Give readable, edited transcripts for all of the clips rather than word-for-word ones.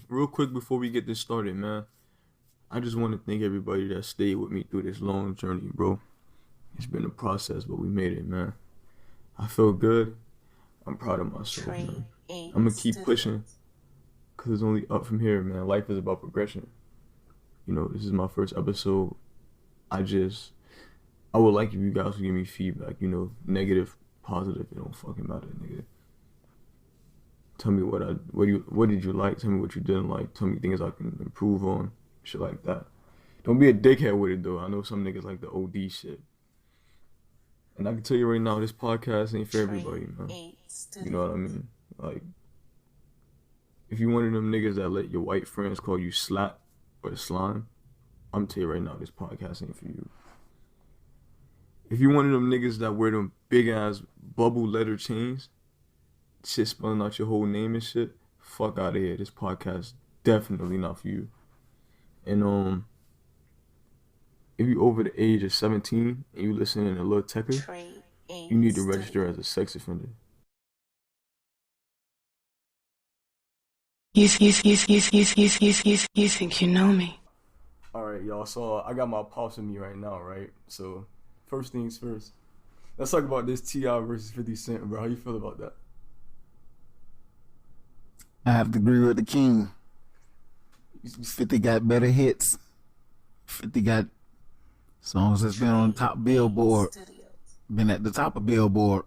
real quick before we get this started, man, I just want to thank everybody that stayed with me through this long journey, bro. It's been a process, but we made it, man. I feel good. I'm proud of myself, man. I'm gonna keep pushing, cause it's only up from here, man. Life is about progression. You know, this is my first episode. I would like if you guys would give me feedback, you know, negative, positive, it don't fucking matter, nigga. Tell me what did you like, tell me what you didn't like, tell me things I can improve on, shit like that. Don't be a dickhead with it though. I know some niggas like the OD shit. And I can tell you right now, this podcast ain't for everybody, man. You know what I mean? Like, if you one of them niggas that let your white friends call you slap or slime, I'm tell you right now, this podcast ain't for you. If you one of them niggas that wear them big ass bubble letter chains, shit spelling out your whole name and shit, fuck out of here. This podcast definitely not for you. And if you over the age of 17 and you listening to Lil Tecca, you need to register as a sex offender. You think you know me? Alright, y'all, so I got my pops with me right now, right? So, first things first. Let's talk about this T.I. versus 50 Cent, bro. How you feel about that? I have to agree with the king. 50 got better hits. 50 got songs that's been on top Billboard. Been at the top of Billboard.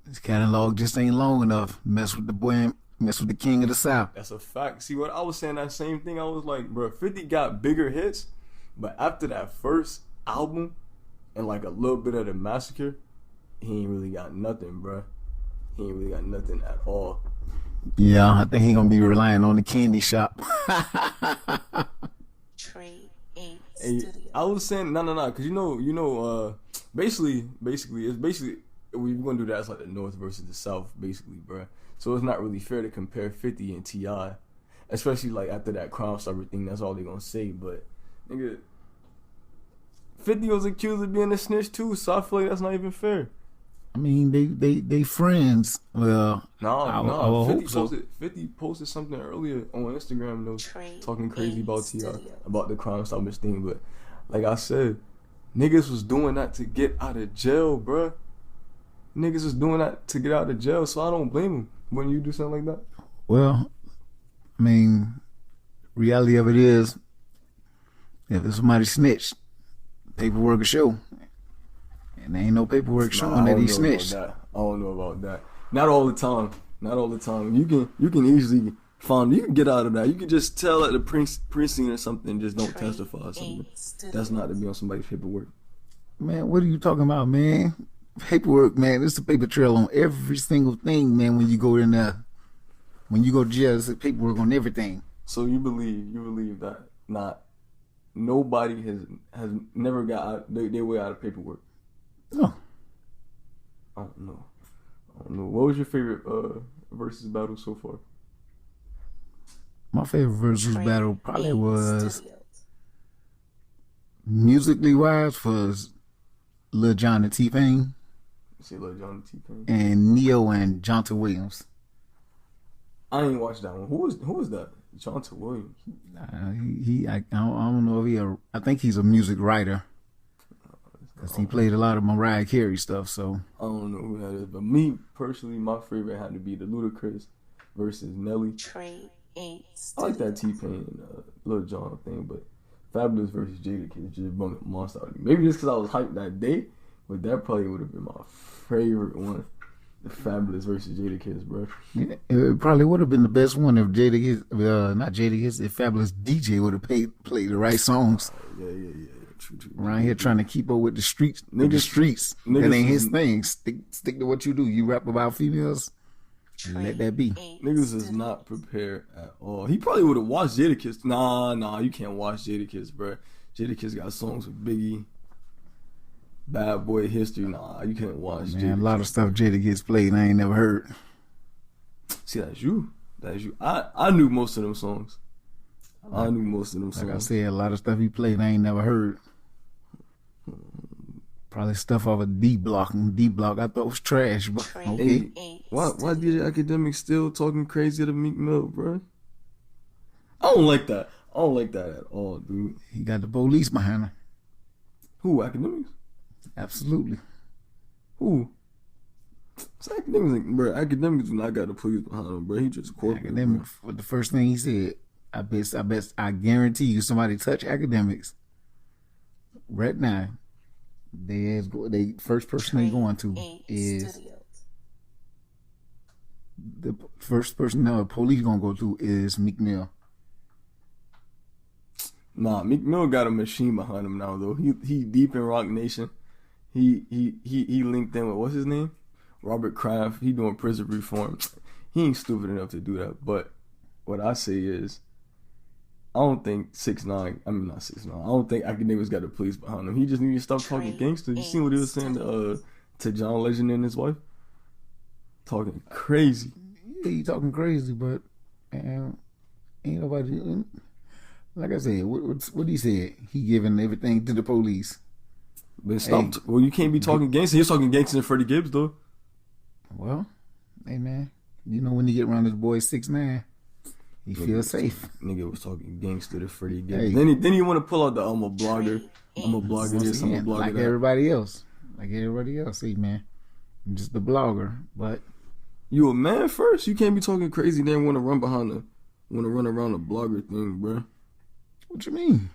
His catalog just ain't long enough. Mess with the boy, mess with the king of the South. That's a fact. See, what I was saying, that same thing. I was like, bro, 50 got bigger hits, but after that first album and like a little bit of the Massacre, he ain't really got nothing, bro. He ain't really got nothing at all. Yeah, I think he gonna be relying on the candy shop. Hey, I was saying no, because basically we're gonna do that as like the North versus the South, basically, bro. So it's not really fair to compare 50 and T.I., especially like after that Crime Stopper thing. That's all they gonna say, but nigga, 50 was accused of being a snitch too, so I feel like that's not even fair. I mean, they friends. Well, no. 50 so. 50 posted something earlier on Instagram, though, talking crazy about T.I., about the Crime Stoppers thing. But like I said, niggas was doing that to get out of jail, bruh. Niggas was doing that to get out of jail, so I don't blame them when you do something like that. Well, I mean, reality of it is, if somebody snitched, paperwork will show. And there ain't no paperwork showing that he snitched. I don't know about that. Not all the time. You can easily you can get out of that. You can just tell at the precinct or something, just don't testify or something. That's not to be on somebody's paperwork. Man, what are you talking about, man? Paperwork, man. There's a paper trail on every single thing, man. When you go in there, when you go to jail, there's paperwork on everything. So you believe that nobody has never got their way out of paperwork? No. I don't know. What was your favorite versus battle so far? My favorite versus battle probably was, musically wise, was Lil Jon and T-Pain. You say Lil Jon and T-Pain? And Neo and Jonta Williams. I ain't watched that one. Who was that? Jonta Williams. I don't know if I think he's a music writer. Because he played a lot of Mariah Carey stuff, so. I don't know who that is, but me, personally, my favorite had to be the Ludacris versus Nelly. I like that T-Pain Lil Jon thing, but Fabulous versus Jadakiss just brought a monster out of me. Maybe just because I was hyped that day, but that probably would have been my favorite one. The Fabulous versus Jadakiss, bro. Yeah, it probably would have been the best one if if Fabulous DJ would have played the right songs. Yeah. True. Around here trying to keep up with the streets. That ain't his thing. Stick to what you do. You rap about females, let that be. Niggas is not prepared at all. He probably would have watched Jadakiss. Nah, you can't watch Jadakiss, bro. Jadakiss got songs with Biggie, Bad Boy History. Nah, you can't watch Jadakiss. A lot of stuff Jadakiss played I ain't never heard. See, that's you. I knew most of them songs. Like I said, a lot of stuff he played I ain't never heard. Probably stuff off of D Block, and D Block I thought was trash, but okay. Hey, why DJ Academics still talking crazy to Meek Mill, bro? I don't like that. I don't like that at all, dude. He got the police behind him. Who, Academics? Absolutely. Who? It's Academics, bro. Academics do not got the police behind him, bro. He just corporate. Academics. What the first thing he said? I guarantee you, somebody touch Academics right now. They first person they going to is the first person the police gonna go to is Meek Mill. Nah, Meek Mill got a machine behind him now, though. He deep in Rock Nation. He linked in with what's his name? Robert Kraft. He doing prison reform. He ain't stupid enough to do that. But what I say is, I don't think 6ix9ine. I mean not 6ix9ine. I don't think Academics got the police behind him. He just need to stop talking gangster. You seen what he was saying to John Legend and his wife? Talking crazy. Yeah, he talking crazy, but ain't nobody. Like I said, what he said? He giving everything to the police. But stop. Hey, well, you can't be talking gangster. He's talking gangster in Freddie Gibbs, though. Well, hey man, you know when you get around this boy 6ix9ine, he feels safe. Nigga was talking gangster to Freddie Gibbs. Hey. Then he want to pull out the I'm a blogger this, I'm a blogger like that. Everybody else. Hey man, I'm just a blogger, but you a man first. You can't be talking crazy. Then want to run around the blogger thing, bro. What you mean?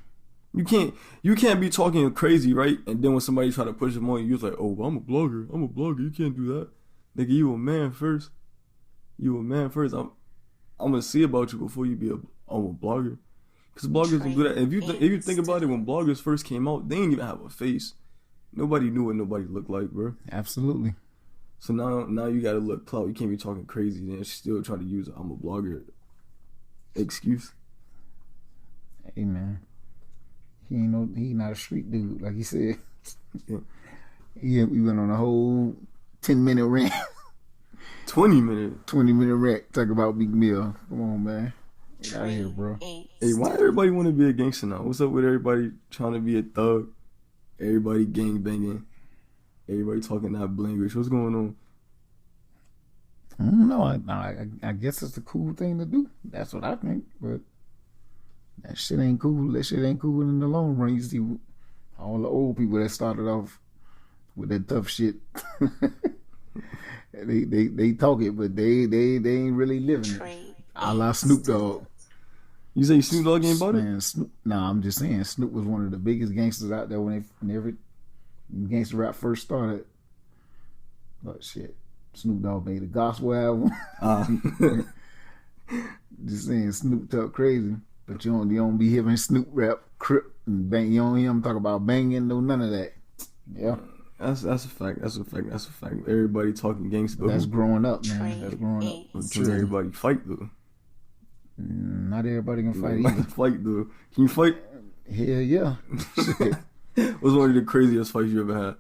You can't be talking crazy, right? And then when somebody try to push him on you, you're like, oh, I'm a blogger. You can't do that. Nigga, you a man first. I'm gonna see about you before you be I'm a blogger. Because bloggers can do that. If you think about it, when bloggers first came out, they didn't even have a face. Nobody knew what nobody looked like, bro. Absolutely. So now you gotta look clout. You can't be talking crazy then still try to use I'm a blogger excuse. Hey man, he not a street dude like he said. Yeah. He went on a whole 10-minute rant. 20-minute rant talk about Meek Mill. Come on, man, get out of here, bro. Hey, why everybody want to be a gangster now? What's up with everybody trying to be a thug? Everybody gang banging. Everybody talking that blanglish. What's going on? I don't know. I guess it's a cool thing to do. That's what I think, but. That shit ain't cool. In the long run. You see all the old people that started off with that tough shit. they talk it, but they ain't really living it. A la Snoop Dogg. You say Snoop Dogg ain't about it? Nah, I'm just saying Snoop was one of the biggest gangsters out there when gangster rap first started. But shit, Snoop Dogg made a gospel album. Just saying Snoop talk crazy. But you don't be hearing Snoop rap, crip, and bang. You don't hear him talk about banging, no none of that. Yeah, that's a fact. Everybody talking gangster. That's growing up, man. That's growing up. Can everybody fight though? Not everybody can fight either. Fight though. Can you fight? Hell yeah. What's one of the craziest fights you ever had?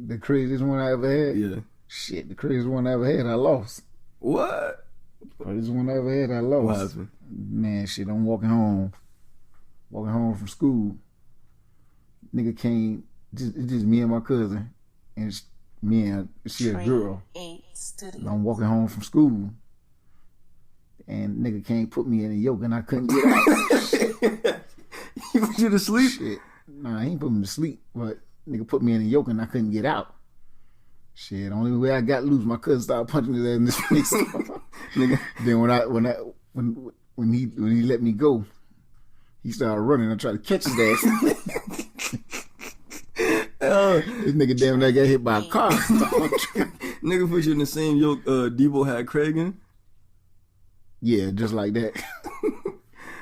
The craziest one I ever had? Yeah. Shit, the craziest one I ever had, I lost. What? Craziest one I ever had, I lost. What happened? Man, shit, I'm walking home from school. Nigga came, it's just me and my cousin, and she a girl. I'm walking home from school, and nigga came put me in a yoke, and I couldn't get out. He put you to sleep? Shit, nah, he ain't put me to sleep, but nigga put me in a yoke, and I couldn't get out. Shit, only way I got loose, my cousin started punching his ass in his face. Nigga. Then when he let me go, he started running. I tried to catch his ass. This nigga damn near got hit by a car. Nigga put you in the same yoke Debo had Craig in? Yeah, just like that.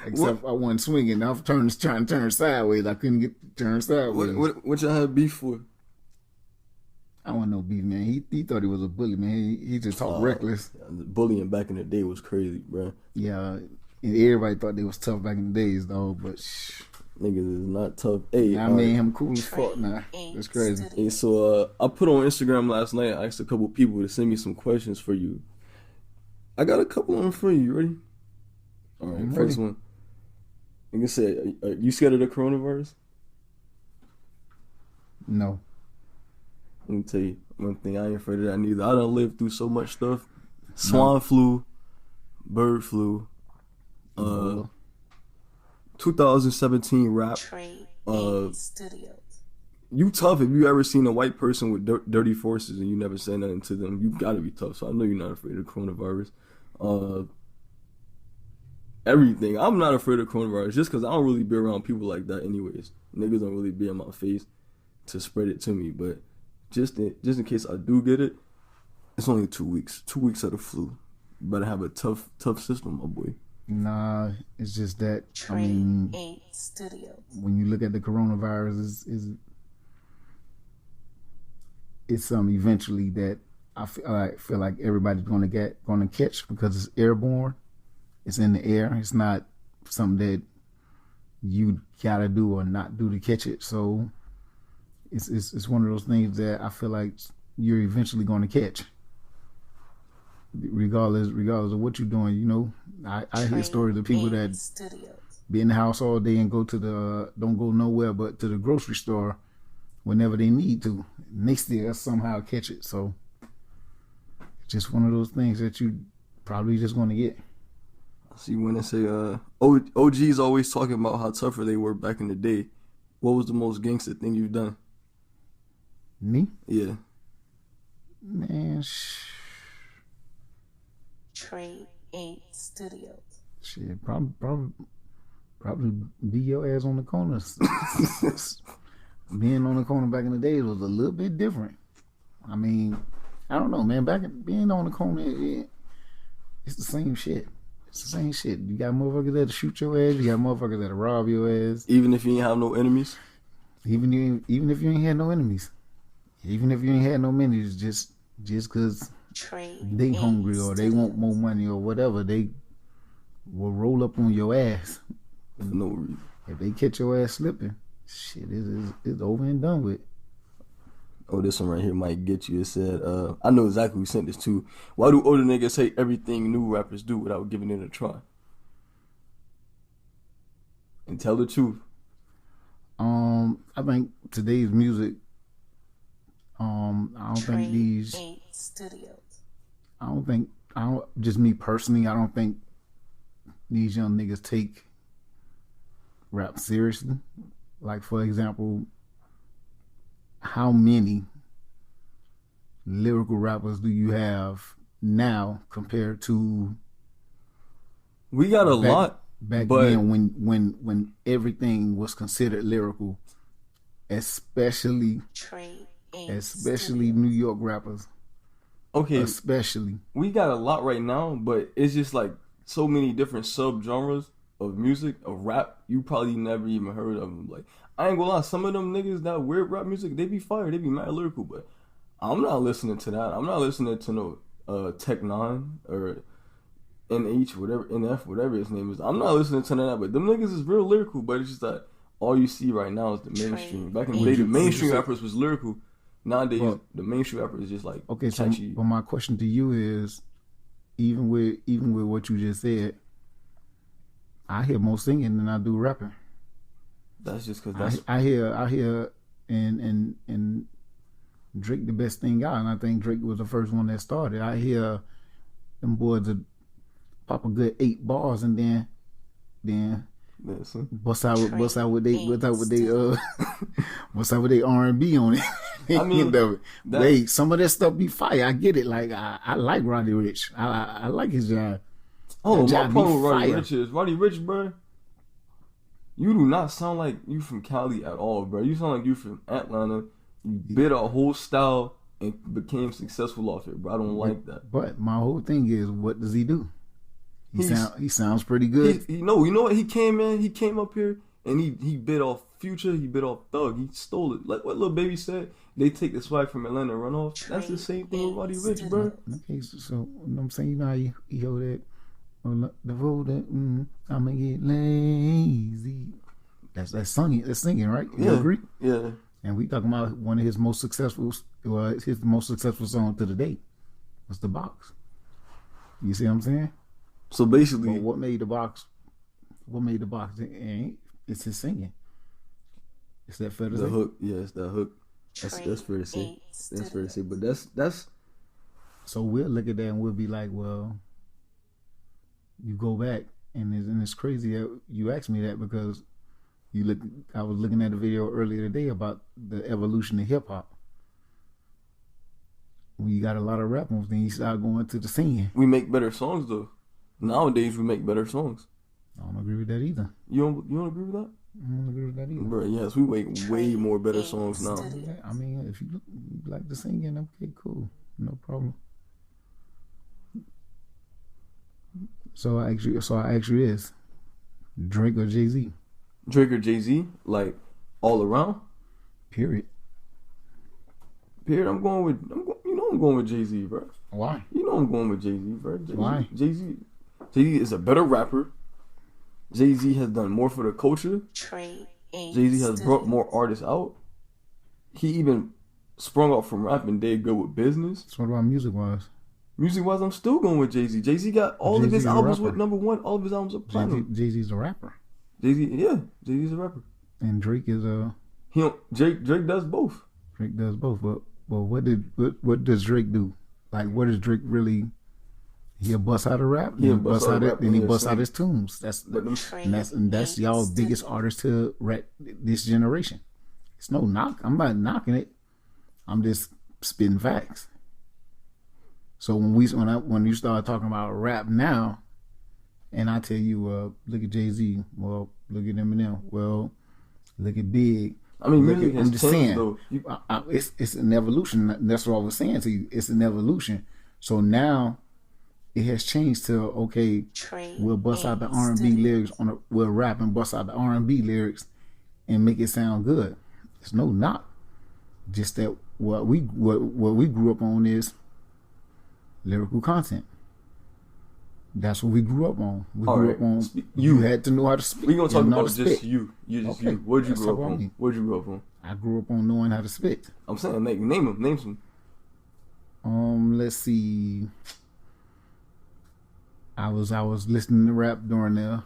Except I wasn't swinging. I was trying to turn sideways. I couldn't get to turn sideways. What y'all had beef for? I don't know beef, man. He thought he was a bully, man. He just talked reckless. Bullying back in the day was crazy, bro. Yeah, and everybody thought they was tough back in the days, though. But niggas is not tough. Hey, I made him cool as fuck now. That's crazy. Hey, so I put on Instagram last night. I asked a couple people to send me some questions for you. I got a couple of them for you. You ready? All right, first one. Nigga said, "You scared of the coronavirus?" No. Let me tell you one thing. I ain't afraid of that neither. I done lived through so much stuff. Swan flu, bird flu, uh, 2017 rap. Studios. You tough if you ever seen a white person with dirty forces and you never said nothing to them. You gotta be tough. So I know you're not afraid of coronavirus. Everything. I'm not afraid of coronavirus just because I don't really be around people like that anyways. Niggas don't really be in my face to spread it to me. But just in case I do get it, it's only 2 weeks. 2 weeks of the flu. You better have a tough system, my boy. Nah, it's just that, I mean, when you look at the coronavirus, it's something eventually that I feel like everybody's gonna catch because it's airborne. It's in the air. It's not something that you gotta do or not do to catch it. So it's one of those things that I feel like you're eventually gonna catch, regardless of what you're doing. You know, I hear stories of people that be in the house all day and don't go nowhere but to the grocery store whenever they need to. And they still somehow catch it. So it's just one of those things that you probably just gonna get. I see when they say OGs always talking about how tougher they were back in the day. What was the most gangster thing you've done? Me? Yeah. Man, Trade 8 Studios. Shit, probably be your ass on the corner. Being on the corner back in the days was a little bit different. I mean, I don't know, man. Being on the corner, it's the same shit. It's the same shit. You got motherfuckers that'll shoot your ass. You got motherfuckers that'll rob your ass. Even if you ain't have no enemies? Even if you ain't had no enemies. Even if you ain't had no enemies, just because they hungry or they want more money or whatever, they will roll up on your ass. For no reason. If they catch your ass slipping, shit, it's over and done with. Oh, this one right here might get you. It said, I know exactly who sent this to. Why do older niggas hate everything new rappers do without giving it a try? And tell the truth. I think today's music, I don't think these Studios. Just me personally, I don't think these young niggas take rap seriously. Like, for example, how many lyrical rappers do you have now compared to we got a lot back then when everything was considered lyrical, especially New York rappers. Okay, especially we got a lot right now, but it's just like so many different subgenres of music, of rap, you probably never even heard of them. Like, I ain't gonna lie, some of them niggas that weird rap music, they be fire, they be mad lyrical, but I'm not listening to that. I'm not listening to no Tech 9 or NH, whatever, NF, whatever his name is. I'm not listening to that, but them niggas is real lyrical, but it's just that all you see right now is the mainstream. Back in the day, the mainstream rappers was lyrical. Nowadays, the mainstream rappers is just like catchy. But my question to you is, even with what you just said, I hear more singing than I do rapping. That's just because I hear and Drake the best thing out, and I think Drake was the first one that started. I hear them boys that pop a good 8 bars and then bust out with they R&B on it. I mean, some of that stuff be fire. I get it. Like I like Roddy Ricch. I like his job. Oh, my problem with Roddy Ricch is Roddy Ricch, bro. You do not sound like you from Cali at all, bro. You sound like you from Atlanta. You bit a whole style and became successful off it, bro. I don't like that. But my whole thing is, what does he do? He sounds pretty good. You know what? He came up here and he bit off Future. He bit off Thug. He stole it. Like what Lil Baby said. They take the swag from Atlanta and run off. That's the same thing with Roddy Ricch, bro. Okay, so you know what I'm saying, you know how you hear that. The road that I'ma get lazy. That's singing. That's singing, right? You agree? Yeah. And we talking about one of his most successful song to the date was The Box. You see what I'm saying? So basically, what made the box? It's his singing. It's that feather. The hook, yeah, it's that hook. That's fair to say. Trade That's fair to say. Studios. But that's So we'll look at that and we'll be like, well, you go back and it's crazy that you asked me that because you look. I was looking at a video earlier today about the evolution of hip hop. When you got a lot of rappers, then you start going to the singing. we make better songs though. Nowadays we make better songs. I don't agree with that either. You don't agree with that? I don't agree with that either. Bro, yes, we make way more better songs now. Yeah, I mean, if you like the singing, okay, cool, no problem. So I ask you this: Drake or Jay-Z? Drake or Jay-Z, like all around. Period. Period. I'm going with Jay-Z, bro. Why? You know I'm going with Jay-Z, bro. Why? Jay-Z is a better rapper. Jay-Z has done more for the culture. Trade Jay-Z has brought more artists out. He even sprung out from rap and did good with business. So what about music-wise? Music-wise, I'm still going with Jay-Z. Jay-Z got all of Jay-Z his a albums rapper. with #1. All of his albums are platinum. Jay-Z's a rapper, Jay-Z's a rapper. and Drake is Drake does both. Drake does both. But what does Drake do? Like, what does Drake really? He'll bust out a rap, He'll then he bust bust out a out it, rap, then he and busts he'll out sing. his tunes. That's But them- and that's y'all biggest artist to rap this generation. It's no knock. I'm not knocking it. I'm just spitting facts. So when you start talking about rap now, and I tell you, look at Jay-Z, well, look at Eminem, well, look at Big. I mean, Look music at- has I'm just changed saying, though. it's an evolution. That's what I was saying to you. It's an evolution. So now it has changed to okay. Trade We'll bust out the R&B Studios. lyrics we'll rap and bust out the R&B lyrics and make it sound good. It's no knock. Just that what we grew up on is lyrical content. That's what we grew up on. We All grew right. up on You. you had to know how to speak. We're gonna talk You know how about to just spit. you. You just Okay, you. Where'd you let's grow talk up about on? me. Where'd you grow up on? I grew up on knowing how to spit. I'm saying, like, name some. Let's see. I was listening to rap during the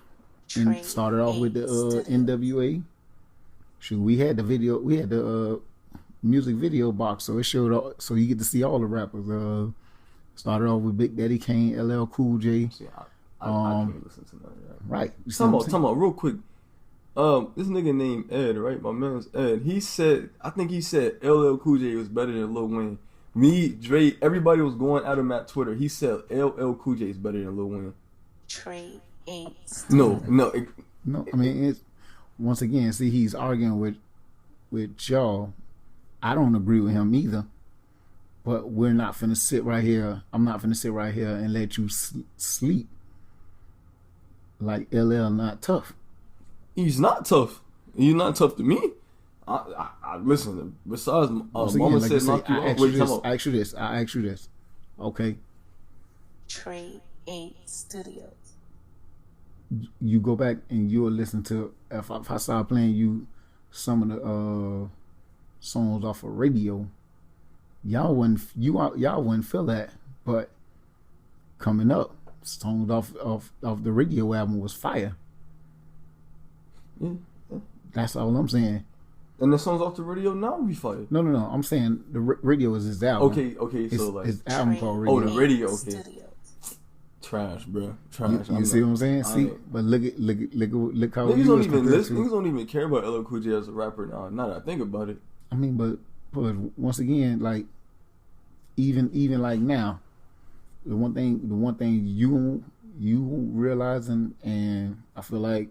and Trade started off with the Studios. NWA. Shoot, we had the music video box, so it showed all, so you get to see all the rappers. Started off with Big Daddy Kane, LL Cool J. See, I can't listen to none of that. Right. You see what I'm saying? Talking about real quick. This nigga named Ed, right? My man's Ed. I think he said LL Cool J was better than Lil Wayne. Me, Dre, everybody was going at him at Twitter. He said LL Cool J is better than Lil Wayne. Trade No. No, I mean it's once again. See, he's arguing with y'all. I don't agree with him either. But we're not finna sit right here. I'm not finna sit right here and let you sleep like LL not tough. He's not tough. He's not tough to me. I listen. Besides, Once again, Mama like said you say, knock you I out. ask Wait, you time this. out. I ask you this. Okay, Trade Studios. you go back and you'll listen to if I start playing you some of the songs off of radio. Y'all wouldn't feel that, but coming up, songs off the radio album was fire. Yeah. That's all I'm saying. And the songs off the radio now be fire. No. I'm saying the radio is his album. Okay. It's So like his album Trade called Oh, Radio. the radio, okay. Studios. trash, bro. You, Trash. you see what I'm saying? I See, ain't- but look how Niggas you don't was even compared listen. to. Niggas don't even care about LL Cool J as a rapper now. Now that I think about it, I mean, but once again, like even like now, the one thing you realizing, and I feel like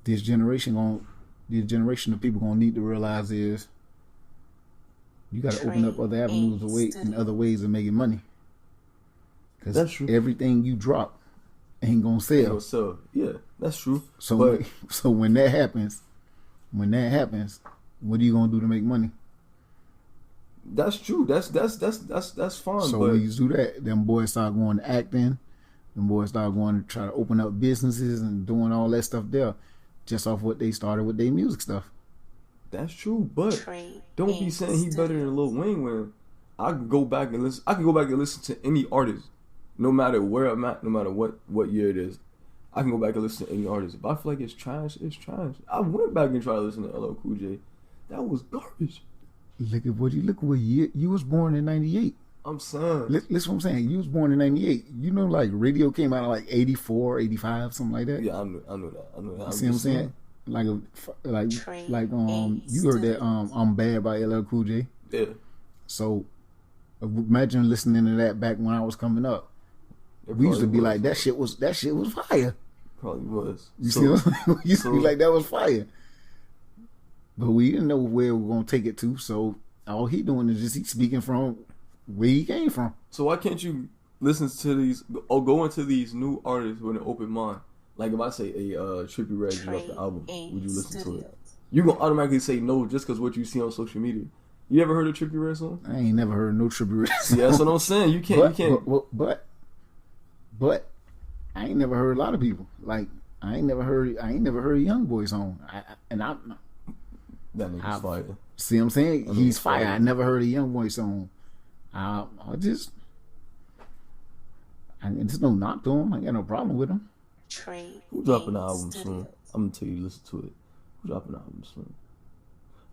this generation of people gonna need to realize is you got to open up other avenues and other ways of making money. That's Because true. everything you drop ain't gonna sell. So yeah, that's true. So but so when that happens, what are you gonna do to make money? that's true. That's fine. So but when you do that, them boys start going to acting. Them boys start going to try to open up businesses and doing all that stuff there, just off what they started with their music stuff. that's true. But Trade don't be saying he better than Lil Wayne when I can go back and listen. I can go back and listen to any artist, no matter where I'm at, no matter what year it is. I can go back and listen to any artist. If I feel like it's trash, it's trash. I went back and tried to listen to LL Cool J. That was garbage. Look at what year you was born in '98. I'm saying. Listen what I'm saying. You was born in '98. You know, like radio came out in like '84, '85, something like that. Yeah, I knew that. You see what I'm saying? Like you heard that I'm Bad by LL Cool J. Yeah. So imagine listening to that back when I was coming up. We used to be like, that shit was fire. Probably was. You see what I'm saying? We used to be like, that was fire. But we didn't know where we were gonna take it to, so all he doing is just he speaking from where he came from. So why can't you listen to these or go into these new artists with an open mind? Like if I say Trippie Redd dropped the album, would you listen to it? You gonna automatically say no just because what you see on social media. You ever heard a Trippie Redd song? I ain't never heard no Trippie Redd song. Yeah, that's what I'm saying. You can't. But I ain't never heard a lot of people. Like I ain't never heard a Young Boy song. That nigga's fire. See what I'm saying? He's fire. I never heard a Young Boy song. There's no knock to him. I ain't got no problem with him. Who dropping the album soon? I'm gonna tell you, listen to it. Who dropping the album soon?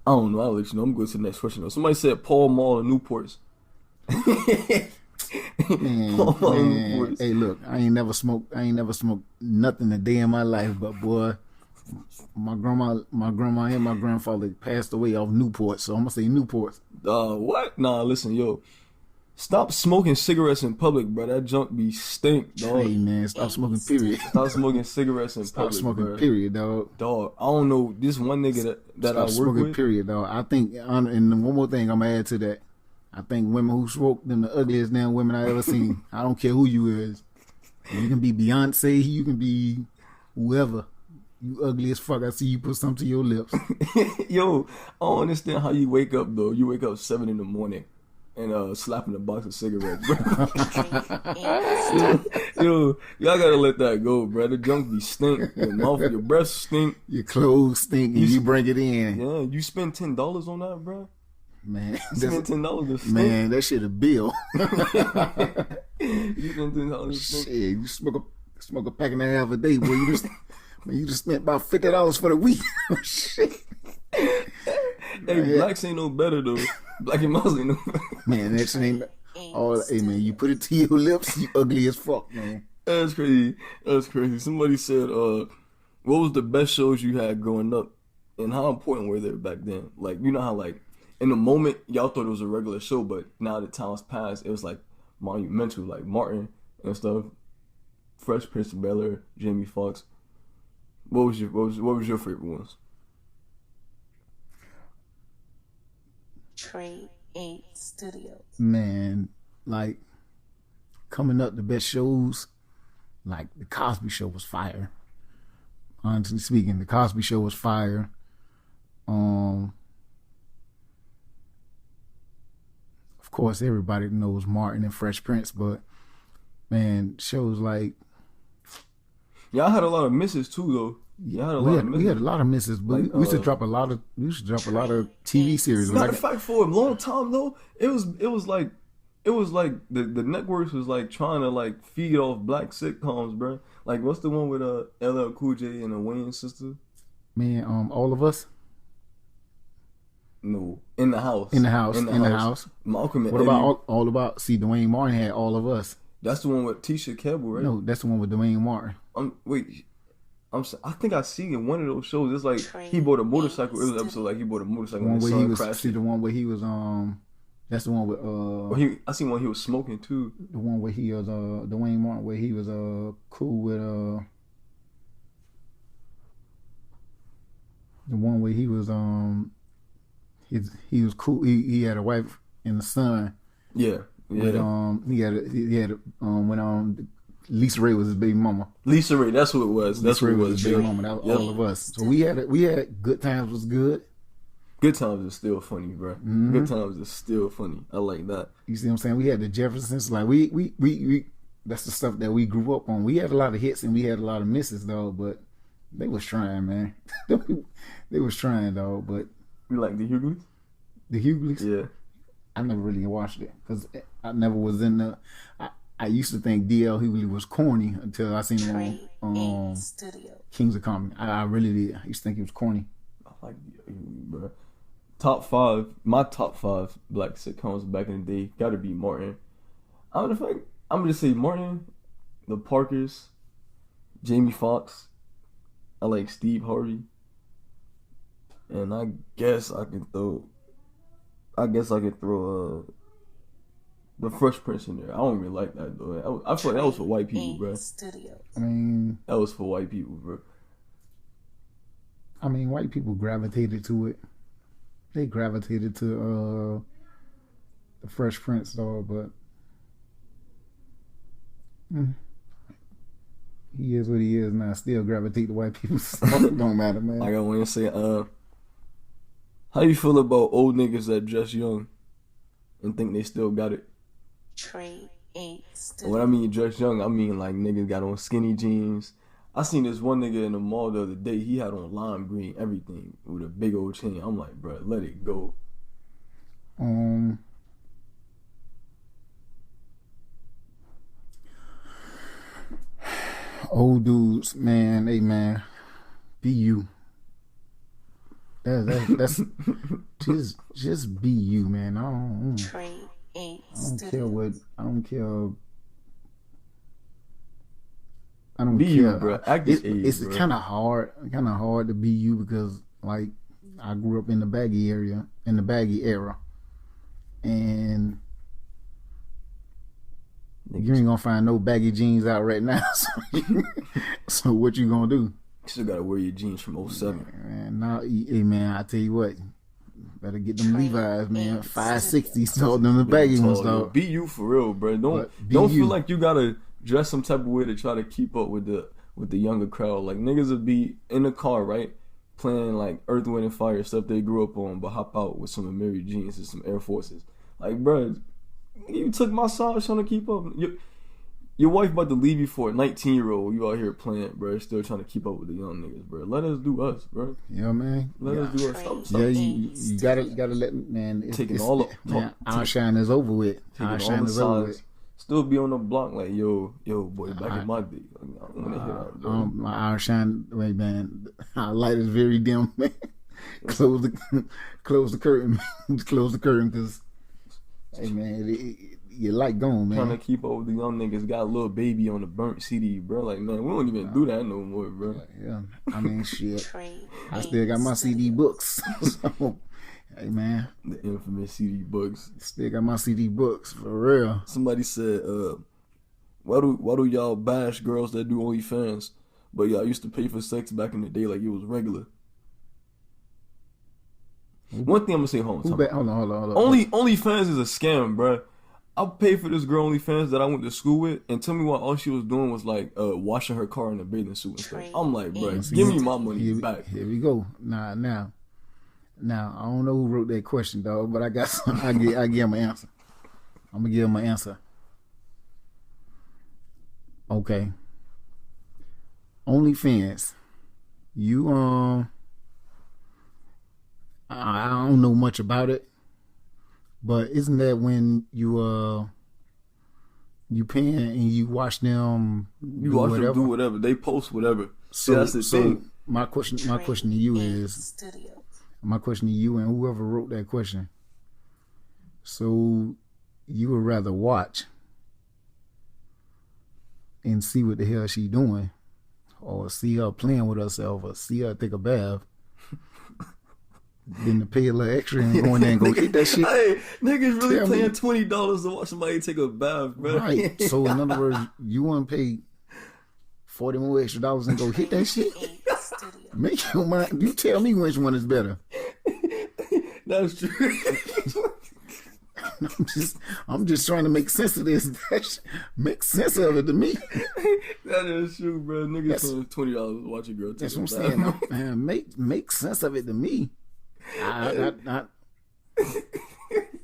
I don't know. I'll let you know. I'm going to the next question though. Somebody said Paul Mall and Newports. man. Hey, look, I ain't never smoked nothing a day in my life, but boy, my grandma and my grandfather passed away off Newport, so I'm gonna say Newports. What? Nah, listen, yo. Stop smoking cigarettes in public, bro. That junk be stink, dog. Hey, man, stop smoking, period. Stop smoking cigarettes in public, Stop smoking, bro. period, dog. Dog, I don't know. This one nigga that I work smoking, with. Period, dog. I think, and one more thing I'm gonna add to that. I think women who smoke them the ugliest damn women I ever seen. I don't care who you is. You can be Beyonce. You can be whoever. You ugly as fuck. I see you put something to your lips. Yo, I don't understand how you wake up though. You wake up 7 a.m. and slapping a box of cigarettes, bro. yo, y'all gotta let that go, bro. The junk be stink. Your mouth, your breath stink. Your clothes stink, and you bring it in. Yeah, you spend $10 on that, bro. Man, you spend $10 to stink. Man, that shit a bill. You spend $10 to stink. Shit, you smoke a pack and a half a day, boy. You just spent about $50 for the week. Shit. Hey, blacks ain't no better though. Black and mouse ain't no better. Man, that shit ain't all. Hey man, you put it to your lips, you ugly as fuck, man. That's crazy. Somebody said, what was the best shows you had growing up, and how important were they back then? Like, you know how like in the moment y'all thought it was a regular show, but now that time's passed, it was like monumental, like Martin and stuff, Fresh Prince of Bel-Air, Jamie Foxx. What was your favorite ones? Trade 8 Studios. Man, like coming up, the best shows, like the Cosby Show was fire. Honestly speaking, the Cosby Show was fire. Of course, everybody knows Martin and Fresh Prince, but man, shows like y'all had a lot of misses too, though. We had a lot of misses, but like, we used to drop a lot of TV series. Matter of fact, for a long time though, it was like the networks was like trying to like feed off black sitcoms, bro. Like what's the one with LL Cool J and the Wayne sister? Man, All of Us. No, In the House. Malcolm and what Eddie. about all about? See, Dwayne Martin had All of Us. That's the one with Tisha Campbell, right? No, that's the one with Dwayne Martin. I think I see in one of those shows. It's like he bought a motorcycle. It was an episode like he bought a motorcycle and the sun crashed. See the one where he was that's the one with I seen one he was smoking too. The one where he was Dwayne Martin, where he was cool with the one where he was he was cool. He had a wife and a son. Yeah. With, he had when Lisa Ray was his baby mama. Lisa Ray, that's who it was. That's Lisa who Ray it was. His baby mama. That was All of Us. So we had Good Times was good. Good Times is still funny, bro. Mm-hmm. Good Times is still funny. I like that. You see what I'm saying? We had the Jeffersons. Like we that's the stuff that we grew up on. We had a lot of hits and we had a lot of misses, though. But they was trying, man. They was trying, though. But you like the Hughleys? The Hughleys? Yeah. I never really watched it because I never was in the. I used to think D.L. Hughley was corny until I seen him on Kings of Comedy. I really did. I used to think he was corny. I like D.L. Hughley, bro. top five, my top five black sitcoms back in the day gotta be Martin. I'm gonna just say Martin, The Parkers, Jamie Foxx. I like Steve Harvey, and I guess I could throw the Fresh Prince in there. I don't really like that though. I feel like that was for white people, bro. I mean, That was for white people, bro. White people gravitated to it. They gravitated to the Fresh Prince, though, but he is what he is now. Still gravitate to white people. So it don't matter, man. Like I want to say, how you feel about old niggas that dress young and think they still got it? Trade 8 And when I mean dress young, I mean like niggas got on skinny jeans. I seen this one nigga in the mall the other day. He had on lime green everything with a big old chain. I'm like, bro, let it go. Old dudes, man, hey man, be you. That's just be you, man. Trade 8 I don't care. I don't Be care. you, bro. Act your age, It's bro. kind of hard to be you because like I grew up in the baggy era, and you ain't gonna find no baggy jeans out right now. So what you gonna do? You still gotta wear your jeans from 07. Man, now, hey man, I tell you what, better get them Levi's, man. 560, so them the baggy ones, though. Be you for real, bro. Don't you. feel like you gotta dress some type of way to try to keep up with the younger crowd. Like niggas would be in the car, right, playing like Earth, Wind and Fire stuff they grew up on, but hop out with some Amiri jeans and some Air Forces. Like, bro, you took my side trying to keep up. Your wife about to leave you for a 19-year-old. You out here playing, bro. Still trying to keep up with the young niggas, bro. Let us do us, bro. Yeah, man. Let us do us. Stop. Yeah, you gotta let, man. Taking all up. Man, our shine is over with. Our shine is over with. Still be on the block like, yo, boy, back in my day. Like, I want to hear that, bro. My iron shine, wait, man. Our light is very dim, man. Close the curtain, close the curtain, cause, hey, man, your light gone, man. Trying to keep up with the young niggas. Got a little baby on the burnt CD, bro. Like, man, we don't even do that no more, bro. Yeah, I mean, shit. I still got my CD books. So, hey, man. The infamous CD books. Still got my CD books, for real. Somebody said, why do y'all bash girls that do OnlyFans, but y'all used to pay for sex back in the day like it was regular? One thing I'm gonna say, hold on. OnlyFans is a scam, bro. I paid for this girl OnlyFans that I went to school with, and tell me what all she was doing was like washing her car in a bathing suit and stuff. I'm like, bro, give me my money back. Here we go. Now, I don't know who wrote that question, dog, but I got some. I give him an answer. I'm gonna give him an answer. Okay. OnlyFans. You I don't know much about it, but isn't that when you paying and you watch them? You watch them do whatever. They post whatever. So that's the thing. My question to you is. My question to you and whoever wrote that question. So you would rather watch and see what the hell she doing, or see her playing with herself, or see her take a bath, than to pay a little extra and go in there and go get that shit? Hey, niggas really paying $20 to watch somebody take a bath, bro. Right. So in other words, you want to pay $40 more extra and go hit that shit? Make your mind. You tell me which one is better. That's true. I'm just trying to make sense of this. Make sense of it to me. That is true, bro. Niggas paying $20 to watch a girl take That's a what bath. I'm saying. Man, make sense of it to me.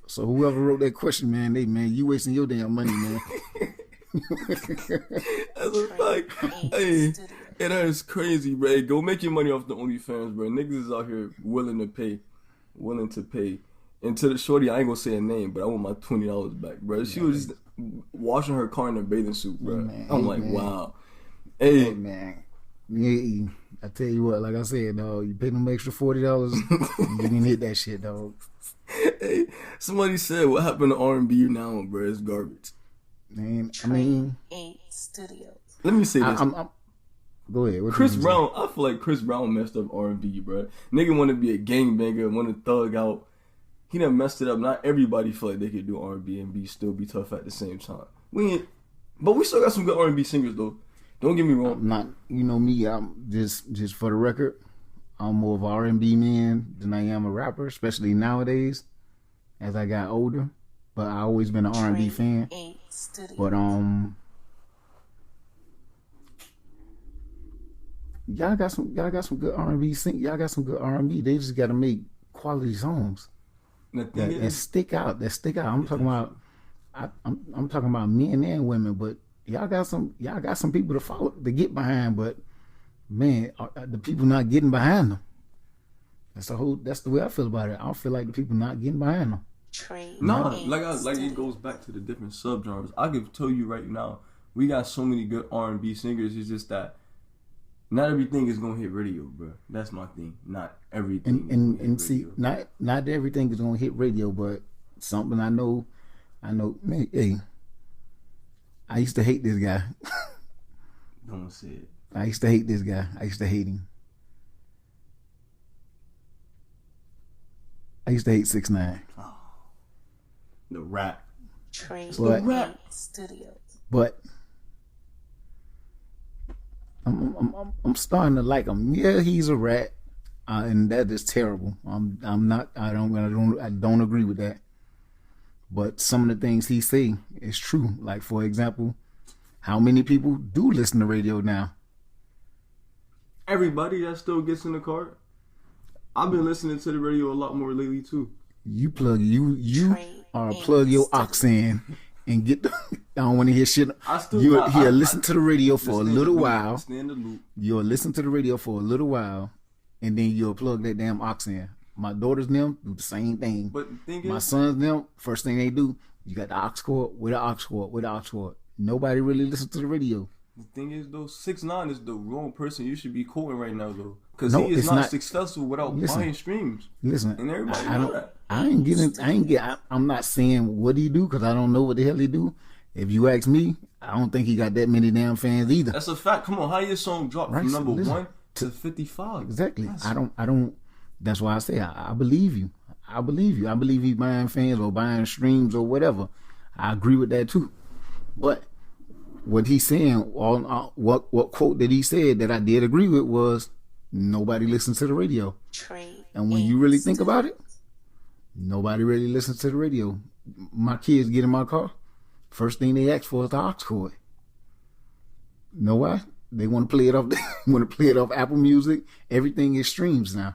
So whoever wrote that question, man, you wasting your damn money, man. That's a fact. Hey, that is crazy, bro. Go make your money off the OnlyFans, bro. Niggas is out here willing to pay. And to the shorty, I ain't gonna say her name, but I want my $20 back, bro. She was just washing her car in a bathing suit, bro. Man, I'm like, man. wow. Hey, man. I tell you what, like I said, dog, you pay them extra $40, you can hit that shit, dog. Hey, somebody said, "What happened to R&B now, bro? It's garbage." Man, I mean, 8 Studios. Let me say this. Go ahead. What Chris you Brown, I feel like Chris Brown messed up R&B, bro. Nigga want to be a gangbanger, want to thug out. He done messed it up. Not everybody feel like they could do R&B and still be tough at the same time. But we still got some good R&B singers though. Don't get me wrong. I'm not, you know me. I'm just for the record. I'm more of an R&B man than I am a rapper, especially nowadays as I got older. But I always been an R&B fan. 8 Studios. But y'all got some good R&B y'all got some good R&B. They just got to make quality songs that stick out. I'm talking about I'm talking about men and women, but y'all got some people to follow, to get behind, but man, the people not getting behind them. That's the way I feel about it. I don't feel like the people not getting behind them. No, like it goes back to the different subgenres. I can tell you right now, we got so many good R&B singers. It's just that not everything is gonna hit radio, bro. That's my thing. Not everything. And see, not everything is gonna hit radio, but something I know, man. Hey, I used to hate this guy. Don't say it. I used to hate this guy. I used to hate him. I used to hate 6ix9ine. Oh, the rap. The rap Studios. But I'm starting to like him. Yeah, he's a rat, and that is terrible. I'm not. I don't agree with that. But some of the things he say is true. Like, for example, how many people do listen to radio now? Everybody that still gets in the car. I've been listening to the radio a lot more lately too. You plug your aux in and get the. I don't want to hear shit. You'll listen to the radio for a little while. Stay in the loop. You'll listen to the radio for a little while, and then you'll plug that damn aux in. My daughters them do the same thing. But the thing my is, sons them, first thing they do, you got the aux cord with the aux cord with the aux cord. Nobody really listens to the radio. The thing is though, 6ix9ine is the wrong person you should be quoting right now though, because he is not successful without buying streams. Listen, and everybody I'm not saying what he do because I don't know what the hell he do. If you ask me, I don't think he got that many damn fans either. That's a fact. Come on, how your song dropped from number 1 to 55? Exactly. I don't. That's why I say I believe you. I believe he's buying fans or buying streams or whatever. I agree with that too. But what he's saying, what quote that he said that I did agree with was, nobody listens to the radio. And when you really think about it, nobody really listens to the radio. My kids get in my car, first thing they ask for is the aux cord. You know why? They want to play it off. They want to play it off Apple Music. Everything is streams now.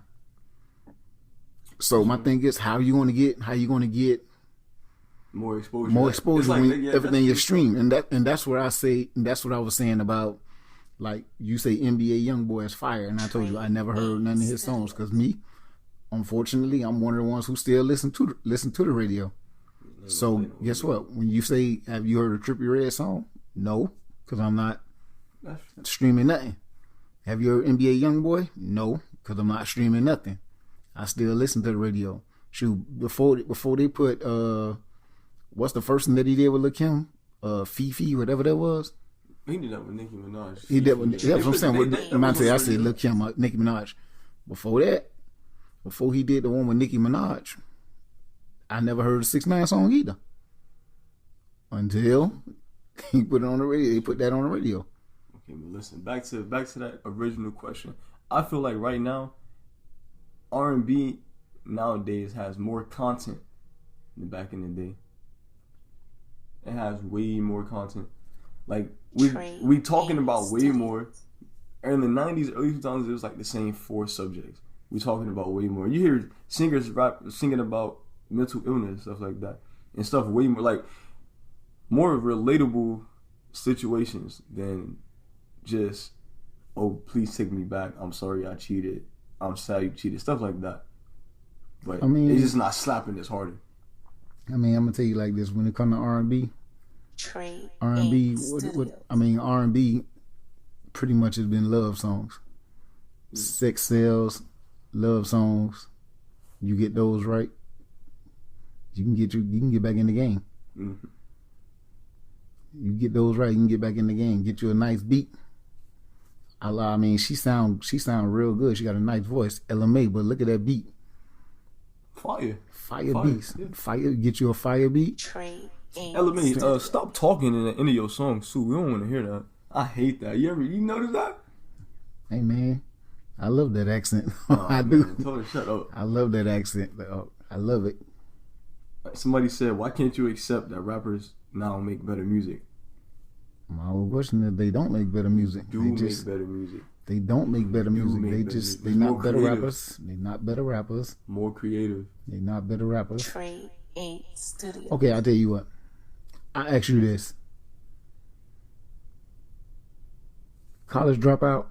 So my thing is, how you gonna get more exposure? More exposure when everything is streamed, and that's what I say. And that's what I was saying about, like, you say NBA YoungBoy is fire, and I told you I never heard none of his songs because me, unfortunately, I'm one of the ones who still listen to the radio. So guess what? When you say, have you heard a Trippie Redd song? No, because I'm not streaming nothing. Have you heard NBA YoungBoy? No, because I'm not streaming nothing. I still listen to the radio. Shoot, before they put what's the first thing that he did with Lil Kim? Fifi, whatever that was. He did that with Nicki Minaj. He did what I'm saying. I said Lil Kim, Nicki Minaj. Before he did the one with Nicki Minaj, I never heard a 6ix9ine song either. Until he put it on the radio. He put that on the radio. Okay, but listen, back to that original question. I feel like right now, R&B nowadays has more content than back in the day. It has way more content. Like we talking about way more. In the 90s, early 2000s, it was like the same 4 subjects. We talking about way more. You hear singers singing about mental illness, stuff like that, and stuff way more like more relatable situations than just, oh, please take me back. I'm sorry I cheated. I'm sad you cheated. Stuff like that. But I mean, it's just not slapping as harder. I mean, I'm gonna tell you like this: when it comes to R&B, R&B, R&B, pretty much has been love songs. sex sells, love songs. You get those right, you can get back in the game. Mm-hmm. You get those right, you can get back in the game. Get you a nice beat. I mean, she sound real good. She got a nice voice, LMA. But look at that beat. Fire Beats. Yeah. Fire. Get you a fire beat. Trade. LMA, stop talking in the end of your song, Sue. We don't want to hear that. I hate that. You notice that? Hey man, I love that accent. Oh, I do. Man, tell her shut up. I love that accent. I love it. Somebody said, "Why can't you accept that rappers now make better music?" My whole question is they don't make better music. They make better music. They don't make better music. They not better rappers. They not better rappers. More creative. They not better rappers. Trade 8 Studios. Okay, I'll tell you what. I ask you this. College Dropout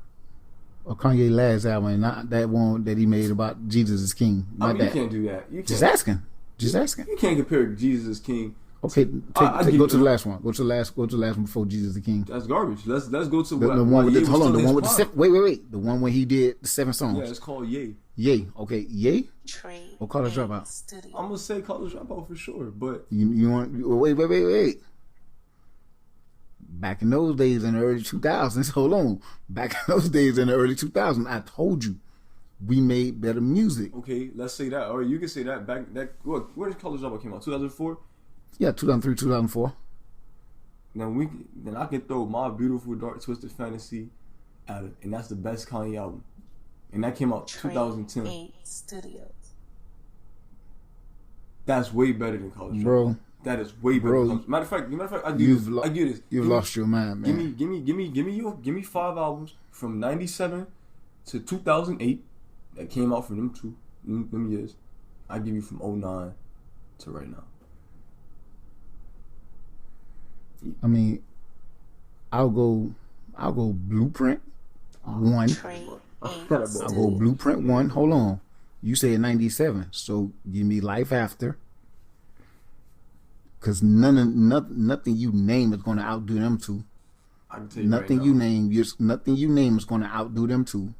or Kanye last album, and not that one that he made about Jesus is King. I mean, you can't do that. Just asking. You can't compare Jesus is King. Okay, go to the last one. Go to the last one before Jesus the King. That's garbage. Let's go to the one with the wait. The one where he did the 7 songs. Yeah, it's called Ye. Ye. Okay, Ye. Trade or College Dropout. I'm gonna say College Dropout for sure, but you want wait. Back in those days in the early 2000s, hold on. Back in those days in the early 2000s, I told you we made better music. Okay, let's say that. Or you can say that back. Where did College Dropout came out? 2004. Yeah, 2003, 2004. Then I can throw My Beautiful Dark Twisted Fantasy at it, and that's the best Kanye album. And that came out 2010. 8 Studios. That's way better than College Dropout. Bro. That is way better. Matter of fact, I do this. You've lost your mind, man. Give me 5 albums from 97 to 2008 that came out from them years. I give you from 09 to right now. I mean, I'll go Blueprint 1. I'll go Blueprint 1. Hold on. You said 97, so give me Life After. Cause nothing you name is gonna outdo them two. I can tell you nothing right you now. name, nothing you name is gonna outdo them two.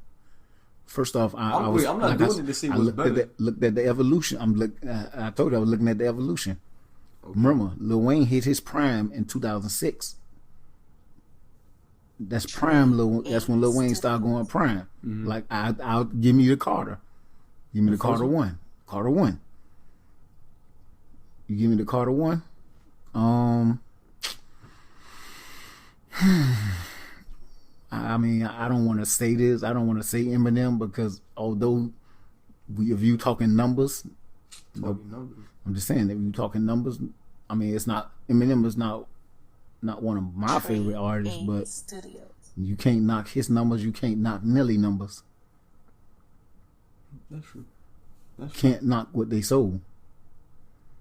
First off, I'm not doing it to say what's better. Looked at the evolution. I told you I was looking at the evolution. Okay. Remember, Lil Wayne hit his prime in 2006. That's prime. That's when Lil Wayne started going prime. Mm-hmm. Like I'll give me the Carter. Give me the Carter 1. Carter 1. You give me the Carter 1. I mean, I don't want to say this. I don't want to say Eminem because although if you talking numbers, I'm just saying that if you talking numbers, I mean, it's not Eminem is not one of my favorite artists, but you can't knock his numbers. You can't knock Nelly numbers. That's true. Can't knock what they sold.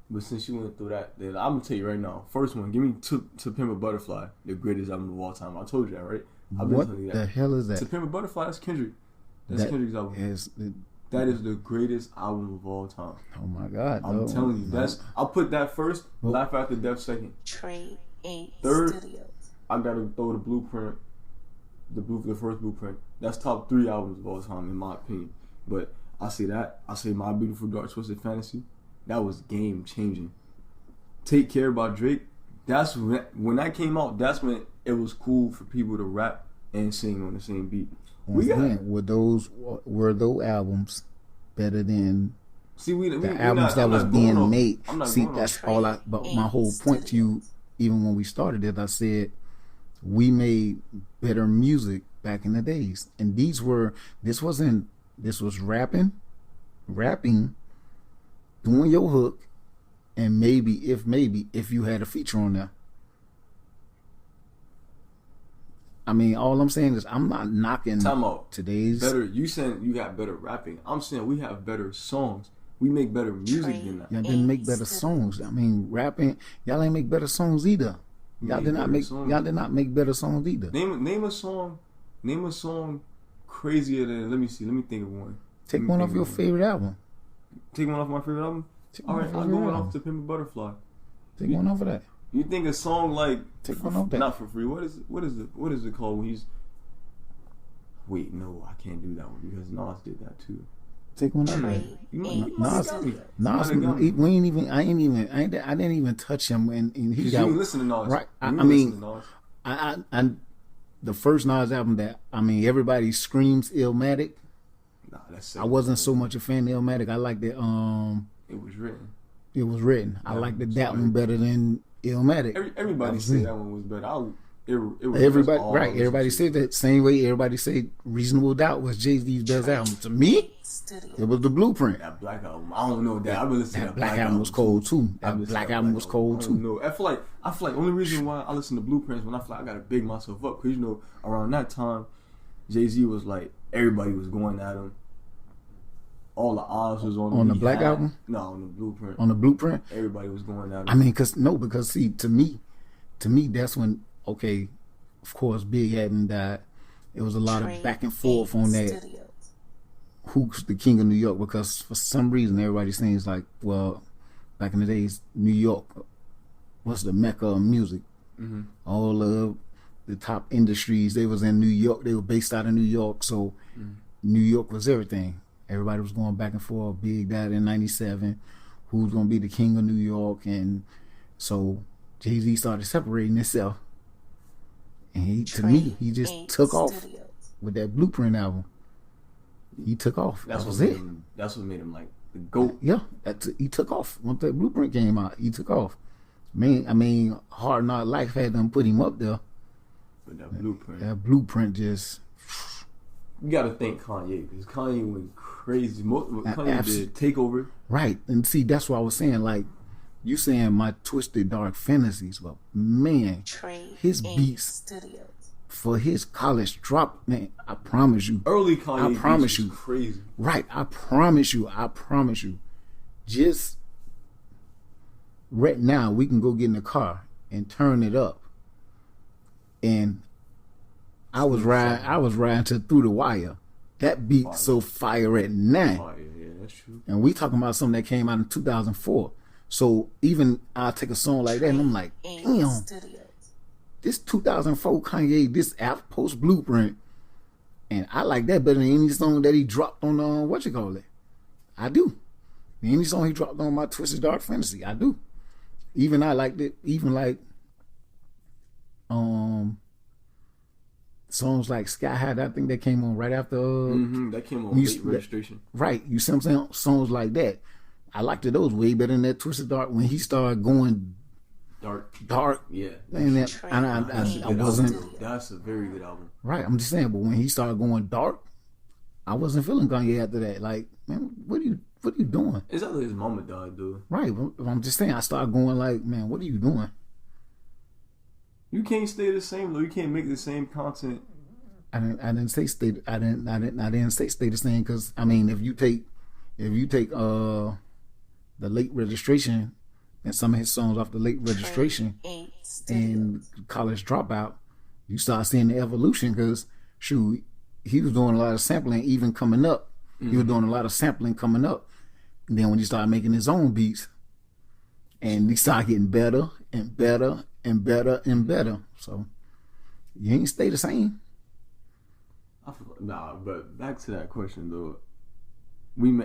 But since you went through that, then I'm gonna tell you right now. First one, give me To Pimp a Butterfly, the greatest album of all time. I told you that, right? I've been telling you that. The hell is that? To Pimp a Butterfly, that's Kendrick. That's Kendrick's album. That is the greatest album of all time. Oh my God! I'm telling you, I'll put that first. Life After Death second. Trade 8 Third, Studios. I gotta throw the Blueprint, the first Blueprint. That's top 3 albums of all time in my opinion. But I say that. I say My Beautiful Dark Twisted Fantasy. That was game changing. Take Care by Drake. That's when that came out. That's when it was cool for people to rap and sing on the same beat. Were those albums better than the albums that was being made? See, that's all But my whole point to you, even when we started it, I said we made better music back in the days, and this was rapping, doing your hook, and maybe if you had a feature on there. I mean, all I'm saying is I'm not knocking today's better. You saying you got better rapping? I'm saying we have better songs. We make better music than that. Y'all didn't make better songs. I mean, rapping. Y'all ain't make better songs either. Y'all did not make better songs either. Name a song. Name a song crazier than. Let me think of one. Take one off your favorite album. Take one off my favorite album. All right, I'm going off To Pimp a Butterfly. Take one off of that. You think a song like take one off that? Not for free. What is it called when he's? wait, no, I can't do that one because Nas did that too. Take one out. Trade You Eight might have Nas- got me. Studios. Nas, You might have got me. we ain't even. I didn't even touch him, and he Because you got didn't listen to Nas. right. You I didn't mean, listen to Nas. I the first Nas album that everybody screams Illmatic. Nah, that's I wasn't so much a fan of Illmatic. I liked it. It was written. It was written. I That liked one was that one better than Illmatic. Everybody was said me. that one was better. It was Everybody, all right? I Everybody listened said that same way. Everybody said Reasonable Doubt was Jay-Z's best album. To me, Studios. it was the Blueprint. to. That Black album. I don't know that. I've been listening to That Black album was too. cold too. I've That listened Black to album was cold I too. don't know. I feel like the only reason why I listen to Blueprints when I feel like I gotta big myself up because around that time, Jay-Z was like everybody was going at him. All the odds was on him. On the He Black had- album? No, on the Blueprint. On the Blueprint, Everybody was going at him. because see, to me, that's when of course, Big hadn't died. It was a lot of Trade back and forth Eight on that. Studios. Who's the king of New York? Because for some reason everybody seems like, well, back in the days, New York was the mecca of music. Mm-hmm. All of the top industries, they was in New York. They were based out of New York, so New York was everything. Everybody was going back and forth. Big died in '97. Who's gonna be the king of New York? And so Jay-Z started separating himself. And to me, he just Eight took off Studios. with that Blueprint album. He took off. That's That what was made it. him. That's what made him like the GOAT. Yeah, he took off. Once that Blueprint came out, he took off. Hard Knock Life had them put him up there. But that Blueprint. That Blueprint just You gotta thank Kanye because Kanye went crazy. Kanye abs- did Takeover. right. And see, that's what I was saying. Like you saying my twisted dark fantasies. Well, man, Trade his Eight beats Studios. for his college drop, man. I promise you. Early Kanye. I promise beats was you. crazy. Right. I promise you. Just right now, we can go get in the car and turn it up. And I was riding to Through the Wire. That beat so fire at 9. Oh yeah, that's true. And we talking about something that came out in 2004. So even I'll take a song like that and I'm like, Eight damn, Studios. this 2004 Kanye, this app post Blueprint. And I like that better than any song that he dropped on, I do. Any song he dropped on my Twisted Dark Fantasy, I do. Even I liked it, even like, songs like Sky High, I think that came on right after, That came on you- late registration. right, you see what I'm saying? Songs like that. I liked those way better than that Twisted Dark when he started going dark. Yeah. And then, I wasn't, That's a very good album. right, I'm just saying, but when he started going dark, I wasn't feeling Kanye after that. Like, man, what are you doing? It's after his mama died, dude. Right, I'm just saying, I started going like, man, what are you doing? You can't stay the same though. You can't make the same content. I didn't say stay the same because if you take the late registration and some of his songs off the late registration Eight Studios. and College Dropout, you start seeing the evolution because shoot, he was doing a lot of sampling even coming up. He was doing a lot of sampling coming up. And then when he started making his own beats, and he started getting better and better and better and better. So you ain't stay the same. But back to that question though.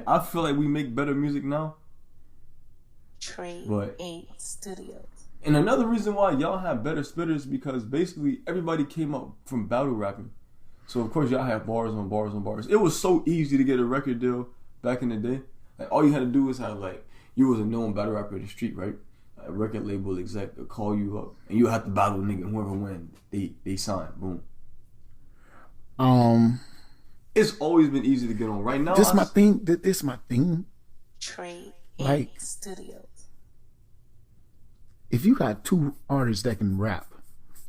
I feel like we make better music now. Trade But- Eight Studios. And another reason why y'all have better spitters because basically everybody came up from battle rapping. So of course y'all have bars on bars on bars. It was so easy to get a record deal back in the day. Like all you had to do was have like you was a known battle rapper in the street, right? A record label exec would call you up and you have to battle a nigga. Whoever win, they sign. Boom. It's always been easy to get on. Right now, This my thing. This my thing. Trade Like- Eight Studios. If you got two artists that can rap,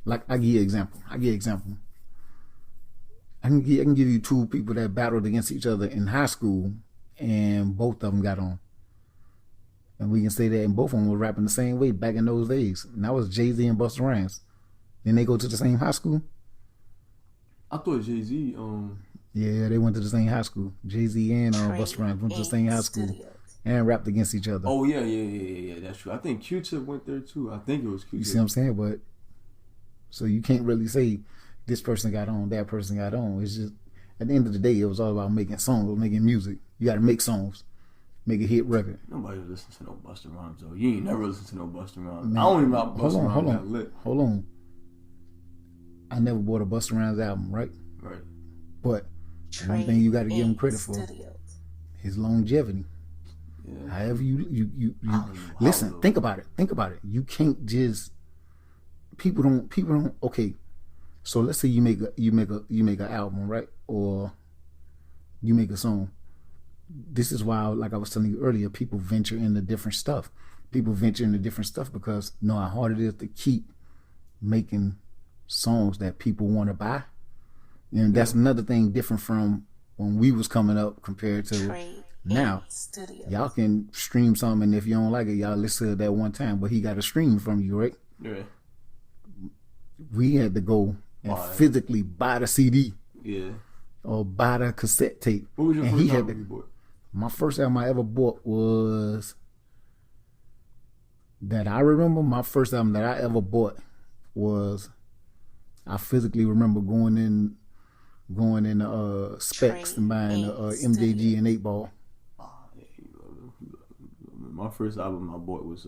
like I give you an example. I can give you two people that battled against each other in high school, and both of them got on. And we can say that, and both of them were rapping the same way back in those days. And that was Jay-Z and Busta Rhymes. Then they go to the same high school. I thought Jay-Z, Yeah, they went to the same high school. Jay-Z and Trade Busta Rhymes went to the Eight same high school Studios. and rapped against each other. oh yeah, that's true. I think Q-Tip went there too. I think it was You Q-Tip. see what I'm saying? But so you can't really say this person got on, that person got on. It's just At the end of the day, it was all about making songs, making music. You got to make songs, make a hit record. Nobody listens to no Busta Rhymes though. You ain't never listened to no Busta Rhymes. Man, I don't even know how hold Busta on, Rhymes hold got on, lit. hold on. I never bought a Busta Rhymes album, right? Right. But one thing you got to give him credit for, Studios. his longevity. Yeah. However you I don't know listen, how, think about it. You can't just people don't okay. So let's say you make an album, right? Or you make a song. This is why, like I was telling you earlier, people venture into different stuff. People venture into different stuff because know how hard it is to keep making songs that people want to buy. And that's another thing different from when we was coming up compared to Trade now. Studios. Y'all can stream something, and if you don't like it, y'all listen to it that one time, but he got a stream from you, right? Yeah. We had to go and Buy it. physically buy the CD Yeah. or buy the cassette tape. What was your And first he had album to, you bought? my first album I ever bought was that I remember. My first album that I ever bought was, I physically remember going in Specs and buying the MJG and 8-Ball. My first album I bought was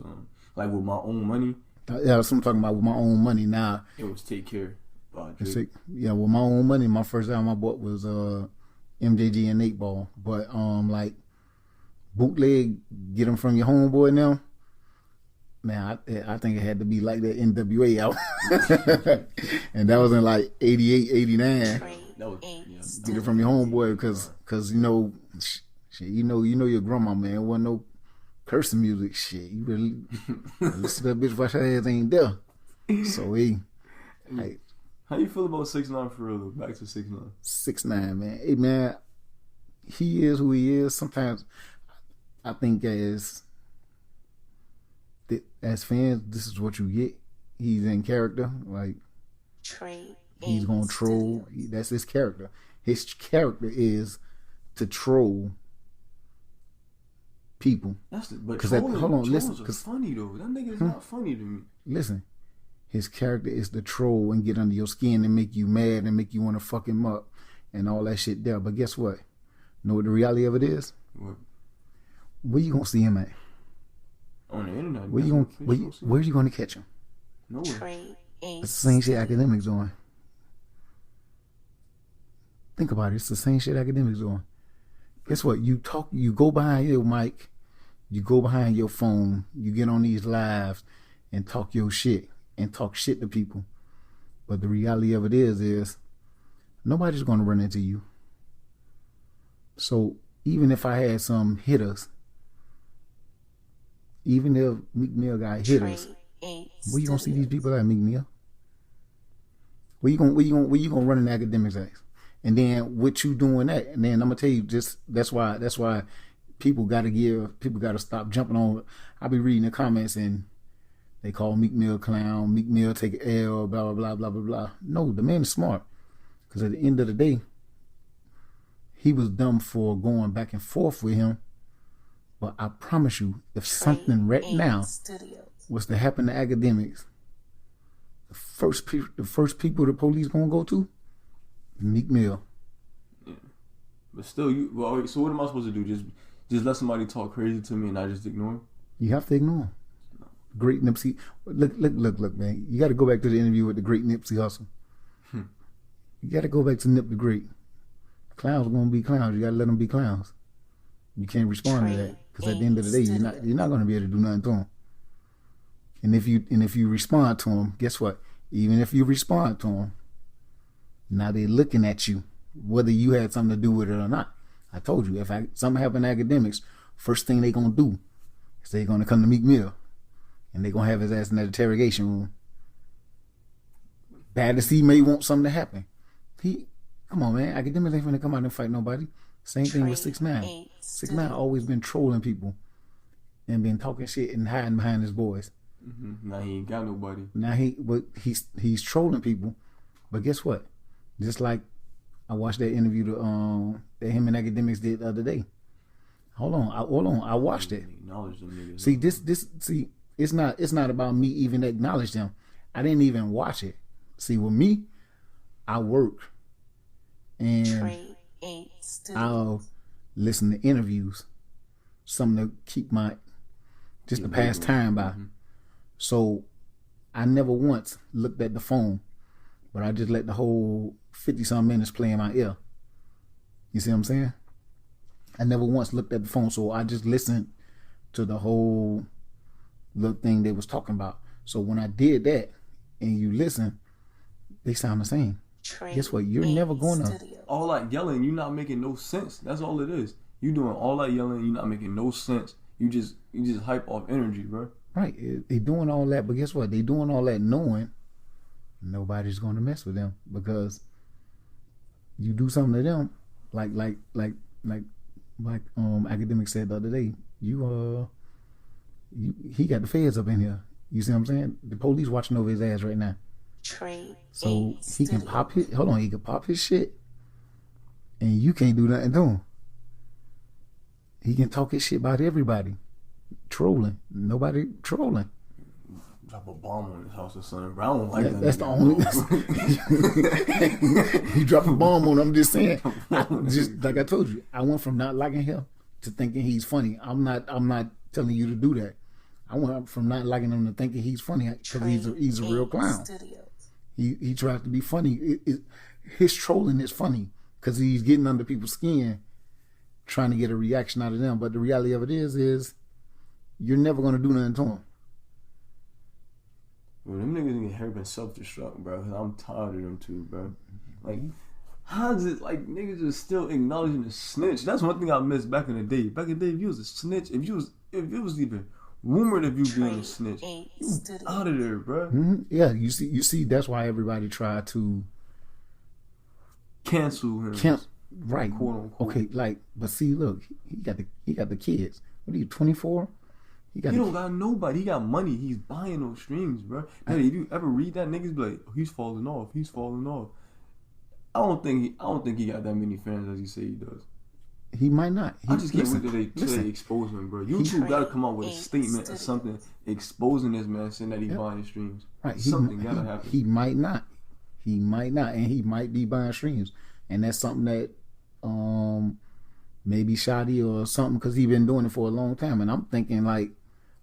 like with my own money. Yeah, that's what I'm talking about, with my own money. Now, It was Take Care by Drake. yeah, with my own money, my first album I bought was MJG and 8-Ball. But like bootleg, get them from your homeboy now. Man, I think it had to be like that NWA album. And that was in like 88, 89. Trade That was Get it from your homeboy because you know, shit, you know your grandma, man. It wasn't no cursing music. Shit, you really listen to that bitch wash her ass ain't there. So hey, How you feel about 6ix9ine for real? Though? Back to 6ix9ine. 6ix9ine, man. Hey man, he is who he is. Sometimes I think as fans, this is what you get. He's in character. Like, Trade he's gonna troll. That's his character. His character is to troll people. But 'Cause that- trolling, hold on, listen, trolls are 'cause- funny though. That nigga is not funny to me. Listen, his character is to troll and get under your skin and make you mad and make you want to fuck him up and all that shit there. But guess what? Know what the reality of it is? What? Where you gonna see him at? On the internet. Where you where's you gonna catch him? Nowhere. Trade It's the same shit academics doing. Think about it. It's the same shit academics doing. Guess what? You go behind your mic, you go behind your phone, you get on these lives and talk your shit and talk shit to people. But the reality of it is nobody's gonna run into you. So even if I had some hitters, even if Meek Mill got hitters, where you gonna see these people at, Meek Mill? Where you gonna run in academics at? And then what you doing that? And then I'm gonna tell you, just that's why people gotta stop jumping on. I be reading the comments and they call Meek Mill clown, Meek Mill take an L, blah blah blah blah blah blah. No, the man is smart. Because at the end of the day, he was dumb for going back and forth with him. But I promise you, if something right now was to happen to academics, the first people the police gonna go to, Meek Mill. Yeah. But still, so what am I supposed to do? Just let somebody talk crazy to me and I just ignore him? You have to ignore him. Great Nipsey. Look, man. You got to go back to the interview with the great Nipsey Hussle. You got to go back to Nip the Great. Clowns are gonna be clowns. You got to let them be clowns. You can't respond to that because at the end of the day, you're not gonna be able to do nothing to them. And if you respond to them, guess what? Even if you respond to them, now they're looking at you, whether you had something to do with it or not. I told you, if something happened to academics, first thing they gonna do is they gonna come to Meek Mill, and they gonna have his ass in that interrogation room. Bad as he may want something to happen, come on, man. Academics ain't finna come out and fight nobody. Same thing with 6ix9ine. 6ix9ine always been trolling people and been talking shit and hiding behind his boys. Mm-hmm. Now he ain't got nobody. Now he's trolling people, but guess what? Just like I watched that interview that him and academics did the other day. Hold on, I watched it. See it's not about me even acknowledge them. I didn't even watch it. See, with me, I work and I'll listen to interviews, something to keep my just to pass time by. So I never once looked at the phone, but I just let the whole 50-some minutes play in my ear. You see what I'm saying? I never once looked at the phone, so I just listened to the whole little thing they was talking about. So when I did that, and you listen, they sound the same. Guess what? You're never going to. All that yelling, you're not making no sense. That's all it is. You doing all that yelling, you're not making no sense. You just hype off energy, bro. Right. They doing all that, but guess what? They doing all that knowing nobody's going to mess with them, because you do something to them, like Academic said the other day. He got the feds up in here. You see what I'm saying? The police watching over his ass right now. So he can pop his he can pop his shit, and you can't do nothing to him. He can talk his shit about everybody. Trolling. Nobody trolling. Drop a bomb on his house or something, bro. I don't like that. That's the only. He dropped a bomb on him. I'm just saying. Just like I told you, I went from not liking him to thinking he's funny. I'm not telling you to do that. I went from not liking him to thinking he's funny because he's a real clown. He tries to be funny. His trolling is funny because he's getting under people's skin, trying to get a reaction out of them. But the reality of it is you're never going to do nothing to him. Well, them niggas have been self-destruct, bro. Cause I'm tired of them too, bro. Like, how's it like niggas are still acknowledging the snitch? That's one thing I missed back in the day. Back in the day, if you was a snitch, if it was even rumored of you being a snitch, you out of there, bro. Mm-hmm. Yeah, you see, that's why everybody tried to cancel him. Right. Quote unquote. Okay, like, but see, look, he got the kids. What are you, 24? He don't got nobody. He got money. He's buying those streams, bro. Hey, if you ever read that, niggas be like, oh, he's falling off. He's falling off. I don't think he got that many fans as he say he does. He might not. I just can't wait till they expose him, bro. YouTube gotta come out with a statement or something exposing this man, saying that he's buying streams. Right. Something gotta happen. He might not. And he might be buying streams, and that's something that maybe shoddy or something, because he's been doing it for a long time. And I'm thinking, like,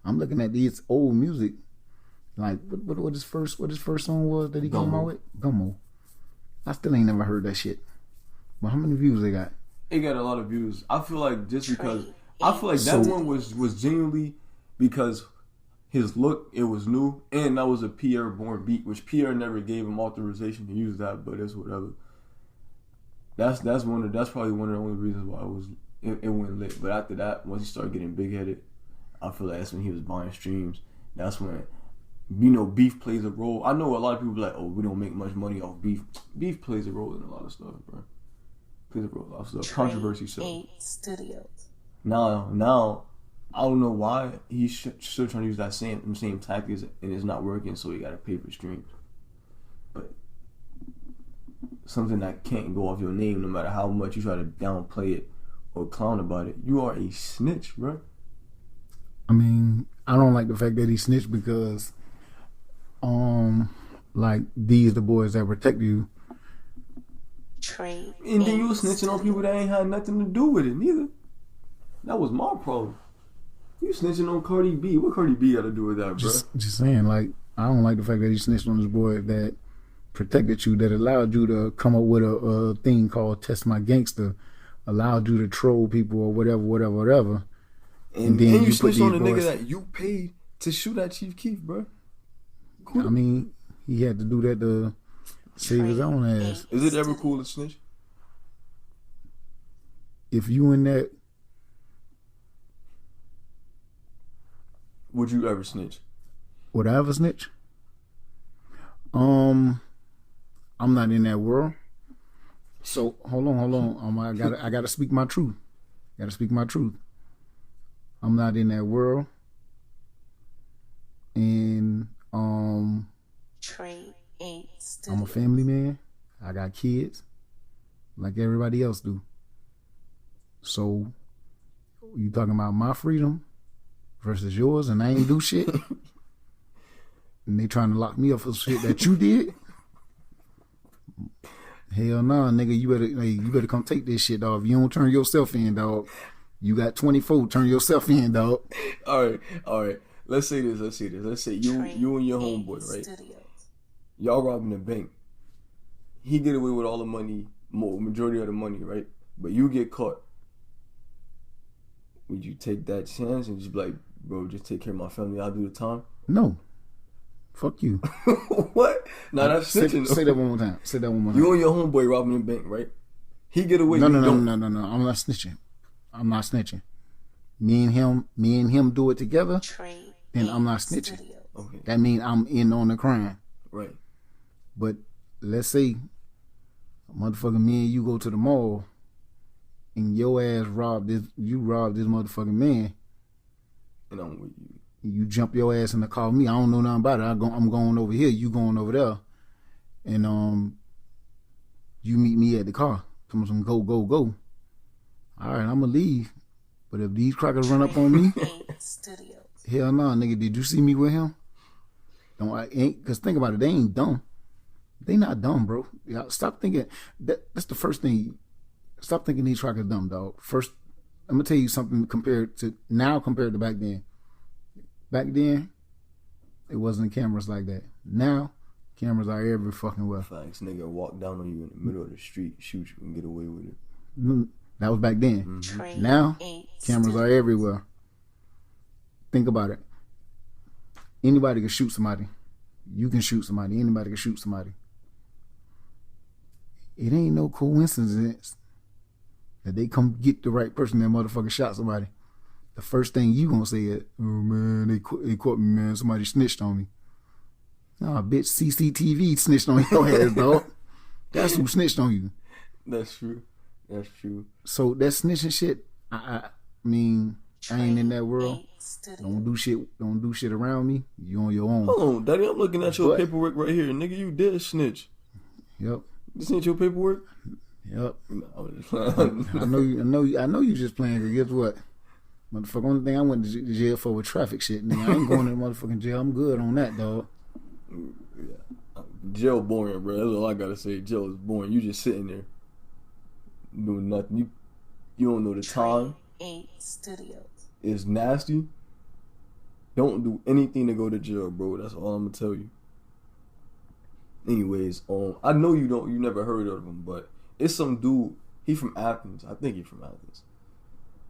I'm looking at these old music, like what his first song was that he came out with? Gummo. I still ain't never heard that shit. But how many views they got? It got a lot of views. I feel like just because that one was genuinely because his look, it was new, and that was a Pierre born beat, which Pierre never gave him authorization to use that, but it's whatever. That's probably one of the only reasons why it went lit. But after that, once he started getting big headed, I feel like that's when he was buying streams. That's when, beef plays a role. I know a lot of people be like, oh, we don't make much money off beef. Beef plays a role in a lot of stuff, bro. Plays a role in a lot of stuff. Controversy sells. Now, I don't know why he's still trying to use that same tactics and it's not working, so he got to pay for streams. But something that can't go off your name, no matter how much you try to downplay it or clown about it, you are a snitch, bro. I mean, I don't like the fact that he snitched because, like, these the boys that protect you. And then you was snitching on people that ain't had nothing to do with it, neither. That was my problem. You snitching on Cardi B. What Cardi B got to do with that, bro? Just saying, like, I don't like the fact that he snitched on this boy that protected you, that allowed you to come up with a thing called Test My Gangster, allowed you to troll people or whatever. And then you snitched on a nigga that you paid to shoot at Chief Keef, bro. Cool. I mean, he had to do that to save his own ass. Is it ever cool to snitch? If you in that... Would you ever snitch? Would I ever snitch? I'm not in that world. So hold on. I gotta speak my truth. I'm not in that world. And I'm a family man. I got kids like everybody else do. So you talking about my freedom versus yours, and I ain't do shit, and they trying to lock me up for shit that you did. Hell nah, nigga. You better come take this shit, dog. If you don't turn yourself in, dog, you got 24. Turn yourself in, dog. All right. Let's say this. Let's say you and your homeboy, right? Studios. Y'all robbing a bank. He get away with all the money, majority of the money, right? But you get caught. Would you take that chance and just be like, bro, just take care of my family, I'll do the time? No. Fuck you. What? Nah, that's snitching. Say that one more time. Say that one more time. You and your homeboy robbing a bank, right? He get away. No. You I'm don't. not snitching. Me and him do it together. Trade. Then I'm not snitching. Studios. Okay. That means I'm in on the crime. Right. But let's say, motherfucking me and you go to the mall, and your ass robbed this motherfucking man. And I'm with you. You jump your ass in the car with me. I don't know nothing about it. I'm going over here. You going over there, and you meet me at the car. Come on, go. All right, I'ma leave. But if these crackers run up on me, Studios. hell no, nigga. Did you see me with him? Cause think about it. They ain't dumb. They not dumb, bro. Stop thinking. That's the first thing. Stop thinking these crackers dumb, dog. First, I'm gonna tell you something compared to back then. Back then, it wasn't cameras like that. Now, cameras are every fucking well. Facts, nigga walk down on you in the middle of the street, shoot you, and get away with it. That was back then. Trade. Now, cameras are everywhere. Think about it. Anybody can shoot somebody. You can shoot somebody. Anybody can shoot somebody. It ain't no coincidence that they come get the right person that motherfucker shot somebody. The first thing you gonna say is, oh man, they caught me, man. Somebody snitched on me. Nah, bitch, CCTV snitched on your ass, dog. That's who snitched on you. That's true. So that snitching shit, I mean, I ain't in that world. Don't do shit around me. You on your own. Hold on, Daddy, I'm looking at your paperwork right here. Nigga, you did snitch. Yep. This ain't your paperwork? Yep. No, I'm just playing. I know you just playing, cause guess what? Motherfucker, only thing I went to jail for was traffic shit. Nigga, I ain't going to the motherfucking jail. I'm good on that, dog. Yeah. Jail boring, bro. That's all I gotta say. Jail is boring. You just sitting there doing nothing. You don't know the time. Studios. It's nasty. Don't do anything to go to jail, bro. That's all I'm gonna tell you. Anyways, I know you never heard of him, but it's some dude. He from Athens. I think he from Athens.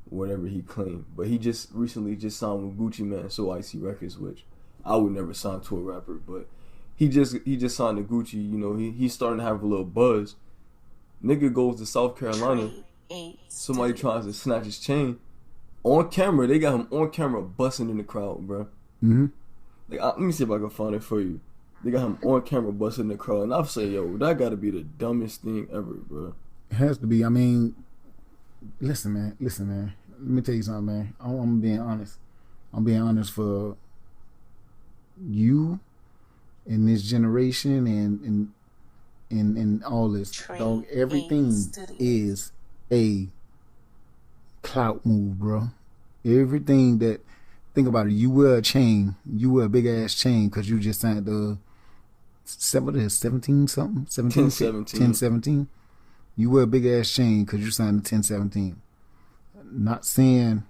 Whatever he claimed, but he just recently signed with Gucci Man, So Icy Records, which I would never sign to a rapper, but he just signed to Gucci. You know, he's starting to have a little buzz. Nigga goes to South Carolina. Somebody tries to snatch his chain on camera. They got him on camera busting in the crowd, bro. Mm-hmm. Like, let me see if I can find it for you. They got him on camera busting in the crowd, and I'll say, yo, that got to be the dumbest thing ever, bro. It has to be. I mean, listen, man. Let me tell you something, man. I'm being honest. I'm being honest for you in this generation and all this. Dog, everything is a clout move, bro. Everything that, think about it. You wear a chain. You wear a big ass chain because you just signed the 17 something, 1017. You wear a big ass chain because you signed the 1017. Not saying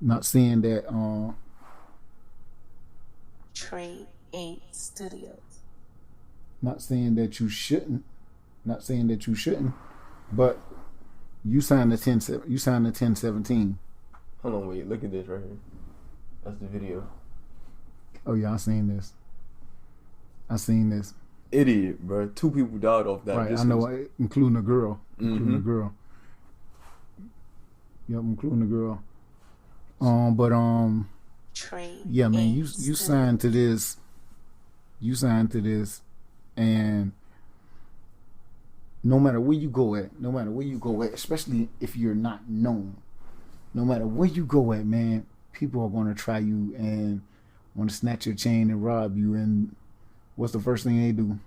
that Trade 8 Studios. not saying that you shouldn't, but you signed the 1017. Hold on, wait, look at this right here. That's the video. Oh yeah, I seen this. Idiot, bro. 2 people died off that. Right, I know, including a girl. Mm-hmm. Yep, including the girl. Trade yeah, man, you Studios. signed to this. You signed to this, and no matter where you go at, especially if you're not known, no matter where you go at, man, people are going to try you and want to snatch your chain and rob you. And what's the first thing they do?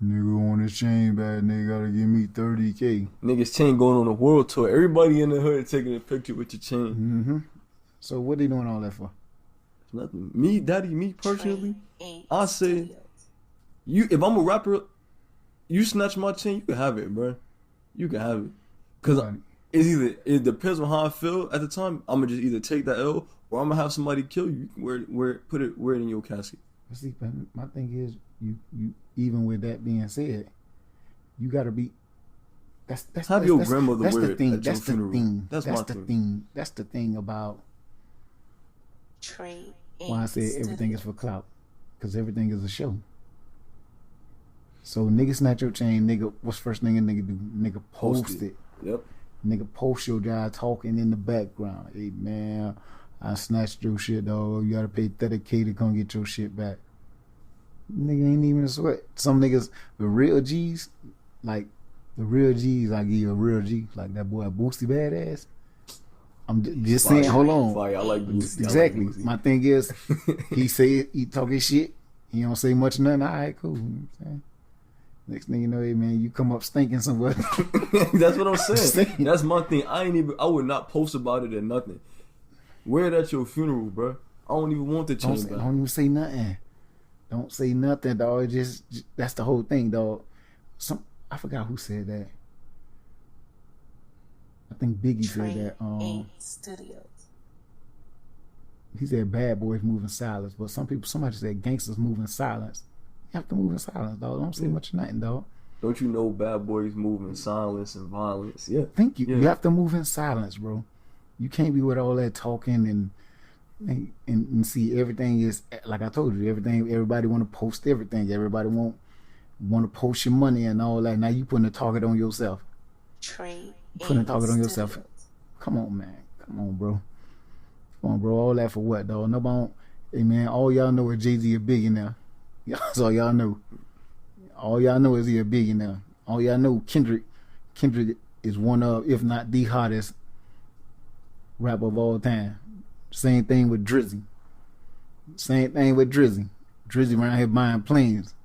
Nigga on his chain bad, nigga gotta give me 30K. Niggas chain going on a world tour. Everybody in the hood taking a picture with your chain. Mm-hmm. So what they doing all that for? Nothing. Me personally, Trade 8 I say Studios. if I'm a rapper, you snatch my chain, you can have it, bro. You can have it. Cause Right. it depends on how I feel at the time. I'm gonna just either take that L or I'm gonna have somebody kill you. Wear it in your casket. See, but my thing is, you even with that being said, you gotta be. That's Have your grandmother that's wear the it thing. at your That's the funeral. thing. That's That's my the thing. thing. That's the thing about Trade why I said everything is for clout, because everything is a show. So nigga snatch your chain, nigga. What's first thing a nigga do? Nigga post it. Yep. Nigga post your guy talking in the background. Hey man, I snatched your shit, dog. You gotta pay 30K to come get your shit back. Nigga ain't even a sweat. Some niggas, the real G's, like the real G's, I give you a real G, like that boy Boosty Badass. I'm just saying, hold on. Fire. I like Boosie. Exactly. I like Boosie. My thing is, he talk his shit. He don't say much nothing. All right, cool. You know what I'm saying? Next thing you know, hey man, you come up stinking somewhere. That's what I'm saying. That's my thing. I would not post about it or nothing. Wear it at your funeral, bro. I don't even want the chain back. Don't even say nothing. Don't say nothing, dog. Just that's the whole thing, dog. I forgot who said that. I think Biggie said Trade that. Studios. He said bad boys move in silence, but somebody said gangsters move in silence. You have to move in silence, dog. Don't say much of nothing, dog. Don't you know bad boys move in silence and violence? Yeah. Thank you. Yeah. You have to move in silence, bro. You can't be with all that talking and see everything is like I told you. Everybody want to post everything. Everybody want to post your money and all that. Now you putting a target on yourself. Trade Putting a target on yourself. Come on, man. Come on, bro. Come on, bro. All that for what, dog? Nobody. Hey, man. All y'all know is Jay-Z a billionaire. That's all y'all know. All y'all know is he a billionaire. All y'all know Kendrick is one of, if not the hottest rapper of all time. Same thing with Drizzy. Drizzy around here buying planes.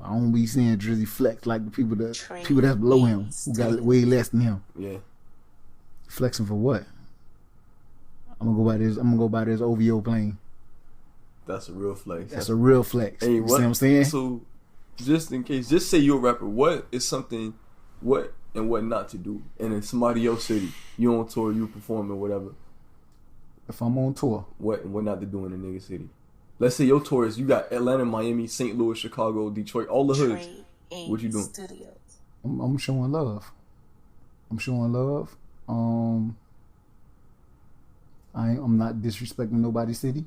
I don't be seeing Drizzy flex like the people that's below him who got way less than him. Yeah. Flexing for what? I'm gonna go buy this OVO plane. That's a real flex. That's a real flex. Hey, you see what I'm saying? So, just in case, just say you're a rapper. What is something, what and what not to do? And in somebody else's city, you on tour, you performing, whatever. If I'm on tour, What and what not to do in a nigga city? Let's say your tour is you got Atlanta, Miami, St. Louis, Chicago, Detroit, all the hoods. What you doing? Studios. I'm showing love. I'm not disrespecting nobody's city.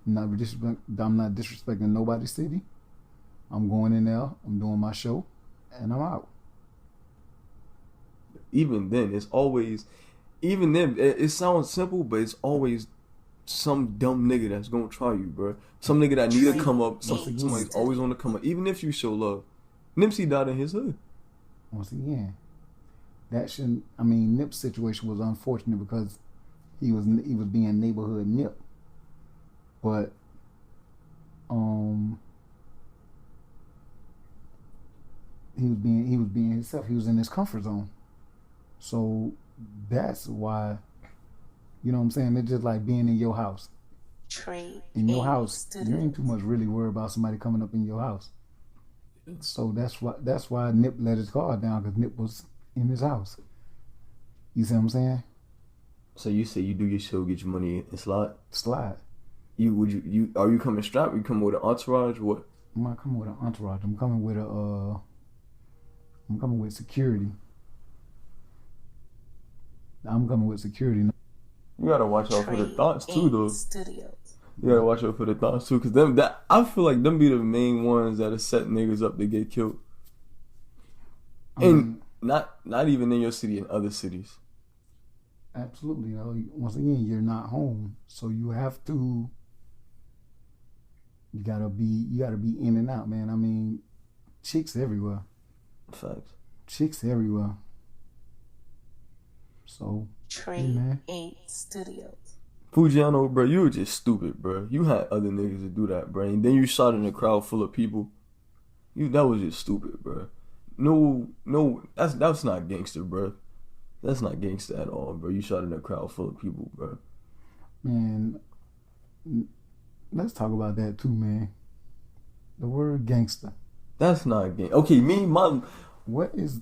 I'm not disrespecting nobody's city. I'm going in there. I'm doing my show, and I'm out. Even then, it's always, even then, it sounds simple, but it's always some dumb nigga that's gonna try you, bro. Some nigga that need to come up. Somebody's always on the come up, even if you show love. Nipsey died in his hood. Once again, that shouldn't. I mean, Nip's situation was unfortunate because he was being neighborhood Nip, but he was being himself. He was in his comfort zone, so that's why. You know what I'm saying? It's just like being in your house. Trade In your house, Studios. you ain't too much really worried about somebody coming up in your house. So that's why Nip let his guard down, because Nip was in his house. You see what I'm saying? So you say you do your show, get your money and slide. Slide. Are you coming strapped? You coming with an entourage? What? I'm not coming with an entourage. I'm coming with security. I'm coming with security. You gotta watch out for the thoughts too, though. Studios. You gotta watch out for the thoughts too, cause I feel like them be the main ones that'll set niggas up to get killed. And not even in your city, in other cities. Absolutely. Once again, you're not home, so you have to. You gotta be in and out, man. I mean, chicks everywhere. Facts. Chicks everywhere. So. Trade Studios. Fujiano, bro, you were just stupid, bro. You had other niggas to do that, bro. And then you shot in a crowd full of people. That was just stupid, bro. No, that's not gangster, bro. That's not gangster at all, bro. You shot in a crowd full of people, bro. Man, let's talk about that too, man. The word gangster. That's not a gang. Okay, What is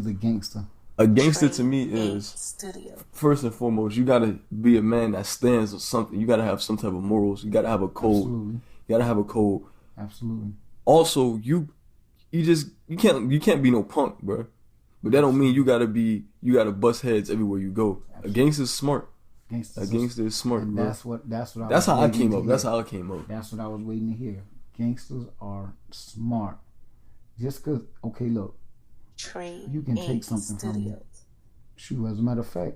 a gangster? a gangster to me is Studio. first and foremost, you gotta be a man that stands for something. You gotta have some type of morals. You gotta have a code. Absolutely. You gotta have a code. Absolutely. Also, you can't be no punk, bro. But that don't mean you gotta bust heads everywhere you go. Absolutely. A gangster's smart. Gangsters. A gangster is smart, And bro. that's what That's how I came up. That's how I came up. That's what I was waiting to hear. Gangsters are smart. Just cause, okay, look, Trade. you can take something from me. Studios. Shoot, as a matter of fact,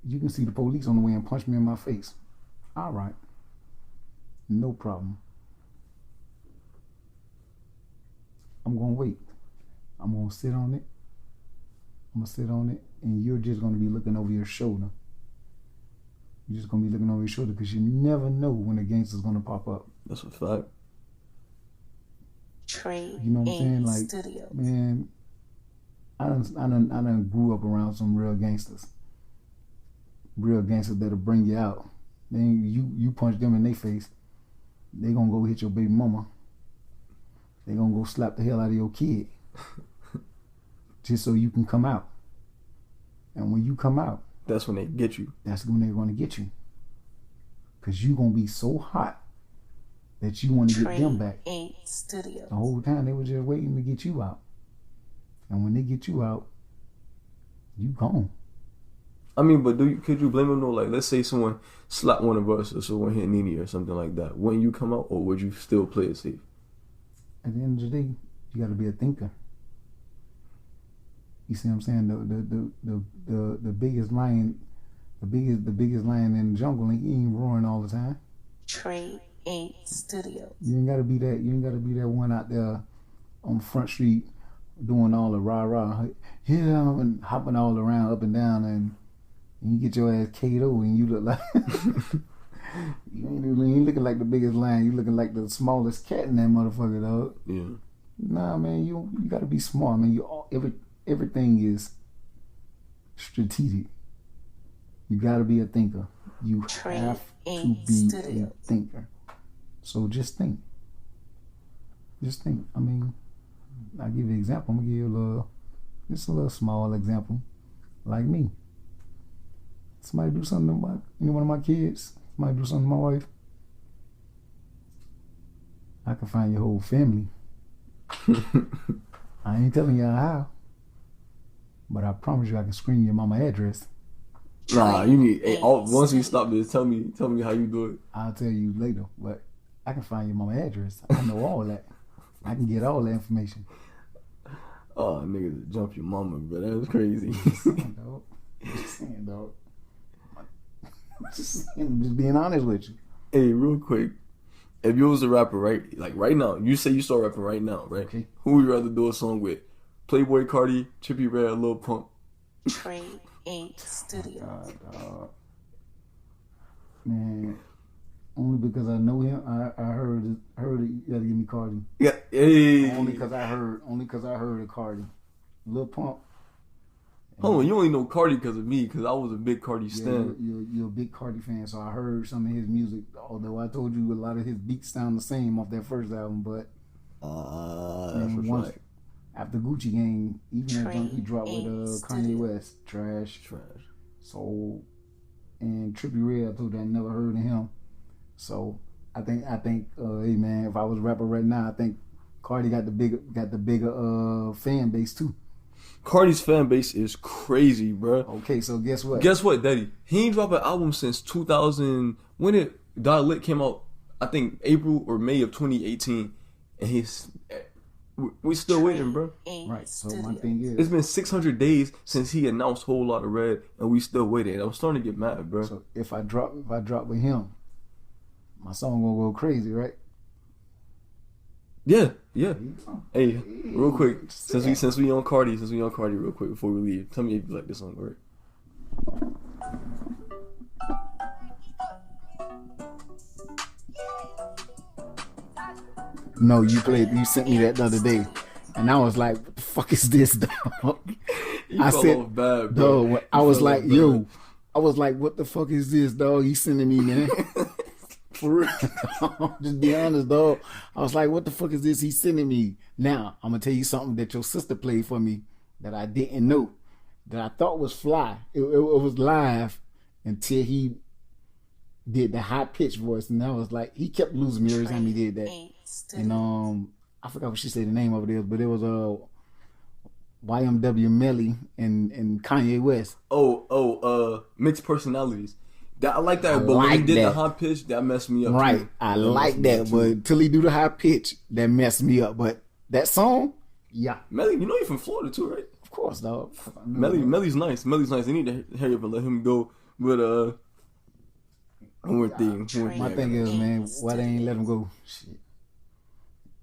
you can see the police on the way and punch me in my face. All right, no problem. I'm gonna wait. I'm gonna sit on it. I'm gonna sit on it, and you're just gonna be looking over your shoulder. You're just gonna be looking over your shoulder because you never know when a gangster's gonna pop up. That's a fact. Trade. You know what I'm saying? Like, Studios. man, I done grew up around some real gangsters. Real gangsters that'll bring you out. Then you punch them in their face, they gonna go hit your baby mama. They gonna go slap the hell out of your kid. Just so you can come out. And when you come out, That's when they get you. that's when they're gonna get you. Cause you gonna be so hot that you wanna get them back. Studios. The whole time they were just waiting to get you out. And when they get you out, you gone. I mean, but could you blame them though? Like, let's say someone slapped one of us or someone hit Nene or something like that. Wouldn't you come out, or would you still play it safe? At the end of the day, you gotta be a thinker. You see what I'm saying? The biggest lion, the biggest lion in the jungle, he ain't roaring all the time. Trade. Studios. You ain't gotta be that. You ain't gotta be that one out there on Front Street doing all the rah rah, yeah, and hopping all around up and down, and you get your ass KO, and you look like you ain't looking like the biggest lion. You looking like the smallest cat in that motherfucker, dog. Yeah. Nah, man, you gotta be smart, man. Everything is strategic. You gotta be a thinker. You have to be a thinker. So just think. Just think. I mean, I'll give you an example. I'm gonna give you a little small example. Like me. Somebody do something to any one of my kids, somebody do something to my wife, I can find your whole family. I ain't telling y'all how, but I promise you I can screen your mama address. Nah, you need. Hey, once we stop this, tell me how you do it. I'll tell you later, but I can find your mama address. I know all that. I can get all that information. Oh, niggas jump your mama, bro. That was crazy. Just saying, dog. Just being honest with you. Hey, real quick, if you was a rapper, right? Like right now, you say you start rapping right now, right? Okay. Who would you rather do a song with? Playboy Cardi, Trippie Redd, Lil Pump? Trade Studios. Man, only because I know him. I heard it. You gotta give me Cardi. Yeah. Hey. Only because I heard of Cardi. Lil Pump. Hold on, you only know Cardi because of me, because I was a big Cardi stan. You're a big Cardi fan, so I heard some of his music. Although I told you a lot of his beats sound the same off that first album, but That's what's once like. after Gucci Gang, even that junk he dropped with Kanye Studio. West, trash. So, and Trippie Redd, I told you I never heard of him. So I think, hey man, if I was a rapper right now, I think Cardi got the bigger fan base too. Cardi's fan base is crazy, bro. Okay, so guess what? Guess what, Daddy? He ain't dropped an album since 2000. When it Die Lit came out, I think April or May of 2018, and we still waiting, bro. Right. So my thing is, It's been 600 days since he announced Whole Lotta Red, and we still waiting. I'm starting to get mad, bro. so if I drop with him, my song gonna go crazy, right? Yeah. Hey, real quick, since we on Cardi, real quick before we leave, tell me if you like this song, right? No, you sent me that the other day, and I was like, "What the fuck is this, dog?" I said, off bad, bro. Dog, I was like, "Yo," I was like, "What the fuck is this, dog?" He's sending me, man. For real. Just be honest, dog. I was like, what the fuck is this he's sending me? Now, I'm gonna tell you something that your sister played for me that I didn't know, that I thought was fly. It was live until he did the high pitched voice, and I was like, he kept losing me every time he did that. And I forgot what she said the name of it is, but it was YMW Melly and Kanye West. Mixed personalities. That I like that, I but when he like did that. the high pitch, that messed me up. Right, Too. I That like messed me that, up, but too. until he do the high pitch, that messed me up. But that song, yeah, Melly, you know you're from Florida too, right? of course, dog. Melly's nice. Melly's nice. They need to hurry up and let him go. But one more thing. My thing is, man, why they ain't let him go? Shit.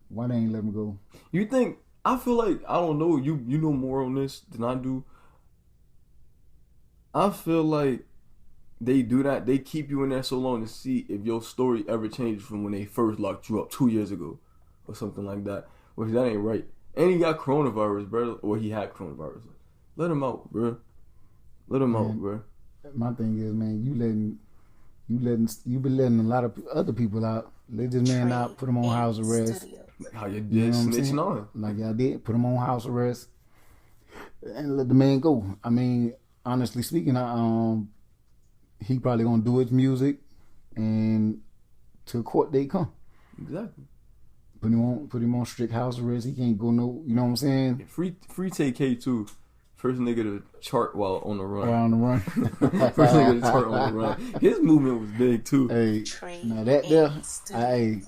Why they ain't let him go? You think? I feel like I don't know. You know more on this than I do. I feel like they do that. They keep you in there so long to see if your story ever changes from when they first locked you up 2 years ago, or something like that. Which that ain't right. And he got coronavirus, bro. Or he had coronavirus. Let him out, bro. Let him out, bro. My thing is, man, you been letting a lot of other people out. Let this man out, put him on house arrest. Like how you did You know what I'm saying? snitching on. Like y'all did, put him on house arrest and let the man go. I mean, honestly speaking, he probably gonna do his music and till court date come. Exactly. Put him on strict house arrest. He can't go no. You know what I'm saying? Free TK too. First nigga to chart while on the run. Around the run. First nigga to chart on the run. His movement was big too. Hey, now that there, I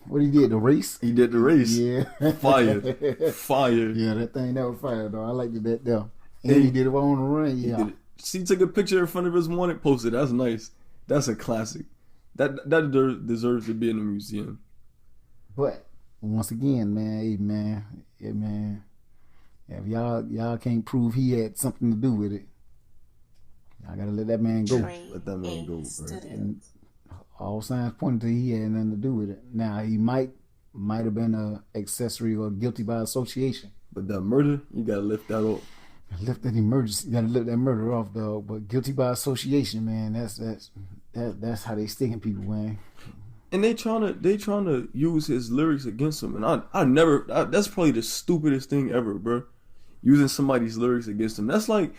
what he did, the race? He did the race. Yeah. Fire. Yeah, that thing that was fire though. I liked that there. And Hey. he did it on the run. He Yeah. did it. She took a picture in front of his wanted poster. That's nice. That's a classic. That deserves to be in a museum. But once again, man, hey man, if y'all can't prove he had something to do with it, y'all gotta let that man go. Let that man go, bro. And all signs point to he had nothing to do with it. Now he might have been a accessory or guilty by association. But that murder, you gotta lift that up. Lift that emergency. You gotta lift that murder off, dog. But guilty by association, man. That's how they sticking people, man. And they trying to use his lyrics against him. And that's probably the stupidest thing ever, bro. Using somebody's lyrics against him. That's like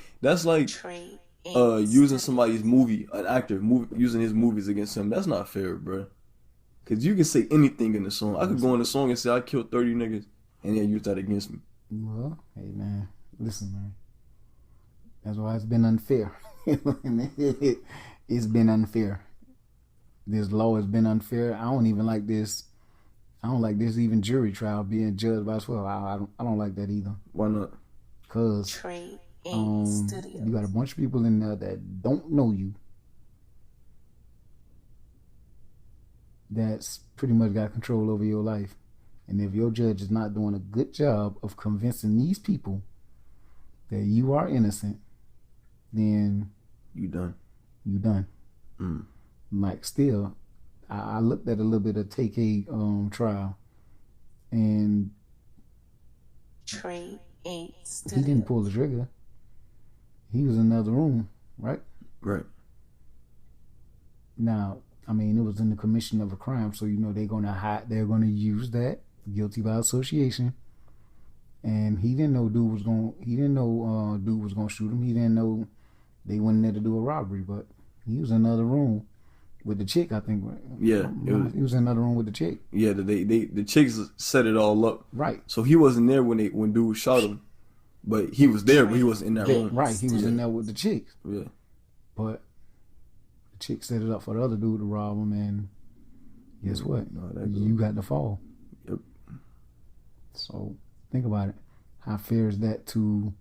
using somebody's using his movies against him. That's not fair, bro. Cause you can say anything in the song. I could go in the song and say I killed 30 niggas and then use that against me. Well, hey man, listen, man. That's why it's been unfair. It's been unfair. This law has been unfair. I don't even like this. I don't like this even jury trial being judged by 12. I don't like that either. Why not? Cause you got a bunch of people in there that don't know you. That's pretty much got control over your life. And if your judge is not doing a good job of convincing these people that you are innocent, then You done. you done. Mm. Like still, I looked at a little bit of TK trial, and he he didn't pull the trigger. He was in another room, right? Right. Now, I mean, it was in the commission of a crime, so you know they're gonna use that guilty by association. And he didn't know dude was gonna shoot him. He didn't know they went in there to do a robbery, but he was in another room with the chick, I think. Yeah, he was in another room with the chick. Yeah, the chicks set it all up. Right. So he wasn't there when dude shot him, but he was there, but he wasn't in that room. Right, he was in there with the chicks. Yeah. But the chick set it up for the other dude to rob him, and guess what? You got the fall. Yep. So think about it. How fair is that to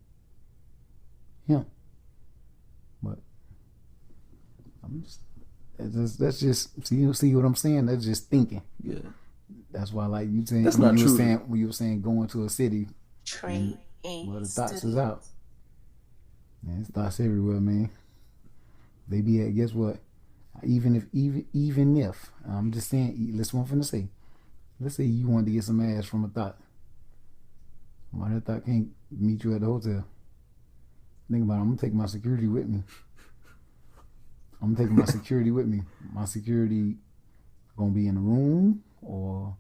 him? But that's just see what I'm saying. That's just thinking. Yeah. That's why, like you saying, That's not true. When you were saying going to a city, well, the thoughts is out. Man, it's thoughts everywhere, man. They be at, guess what? Even if I'm just saying, listen what I'm finna say. Let's say you wanted to get some ass from a thought. Why that thought can't meet you at the hotel? Think about it. I'm gonna take my security with me. I'm taking my security with me. My security gonna be in the room, or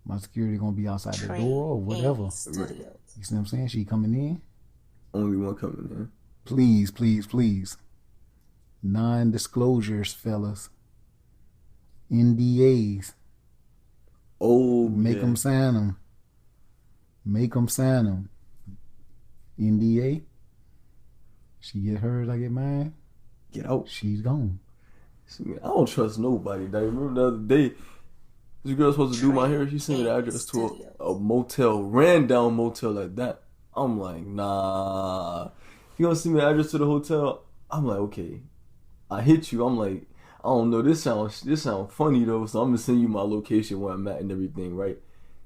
my security gonna be outside the door, or whatever. Studios. You see what I'm saying? She coming in. Only one coming in. Please, please, please. Non-disclosures, fellas. NDAs. Oh, Make them sign them. Make them sign them. NDA. She get hers, I get mine. Get out. She's gone. See, man, I don't trust nobody. Dad. Remember the other day, this girl was supposed to do my hair. She sent me the address to a motel, ran down motel like that. I'm like, nah. You gonna send me the address to the hotel? I'm like, okay. I hit you. I'm like, I don't know. This sounds funny though. So I'm gonna send you my location where I'm at and everything, right?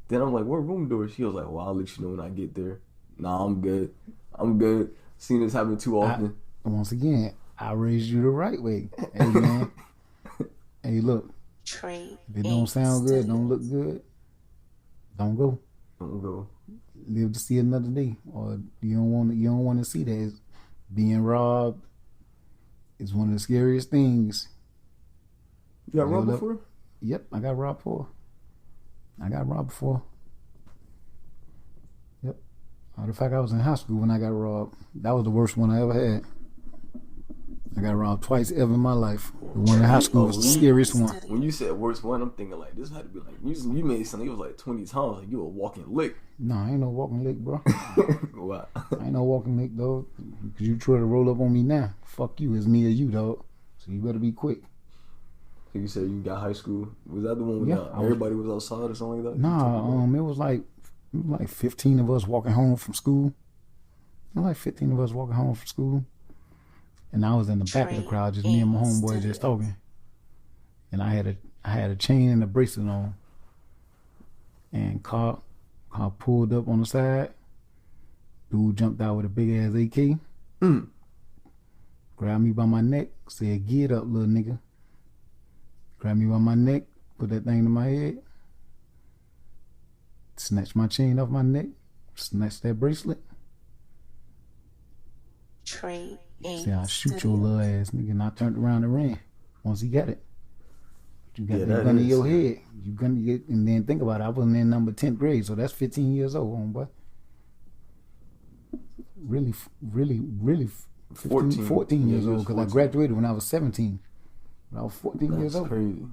Then I'm like, what room door? She was like, well, I'll let you know when I get there. Nah, I'm good. I'm good. Seen this happen too often. Once again, I raised you the right way. Hey man. Hey, look. Trade. If it don't sound good, don't look good, don't go. Don't go. Live to see another day, or you don't want to see that. It's being robbed is one of the scariest things. You got robbed before? Yep, I got robbed before. Yep. Matter of fact, I was in high school when I got robbed. That was the worst one I ever had. I got robbed twice ever in my life. The one in high school was the scariest one. When you said worst one, I'm thinking like this had to be like you made something. It was like 20 times. Like you were a walking lick. No, I ain't no walking lick, bro. Wow. I ain't no walking lick, dog. Cause you try to roll up on me now. Fuck you, it's me or you, dog. So you better be quick. So you said you got high school. Was that the one where everybody was outside or something like that? Nah, it was like 15 of us walking home from school. Like 15 of us walking home from school. And I was in the back of the crowd, just me and my homeboy just talking. And I had a chain and a bracelet on. And car pulled up on the side. Dude jumped out with a big ass AK. Grabbed me by my neck, said, "Get up, little nigga." Grabbed me by my neck, put that thing to my head. Snatched my chain off my neck, snatched that bracelet. Trade. Say, "I'll shoot your little ass, nigga." And I turned around and ran. Once he got it, you got that gun in your head. You gonna get, and then think about it. I was in number 10th grade, so that's 15 years old, homeboy. Really, 14 years old, because I graduated when I was 17. When I was 14 years old. That's crazy.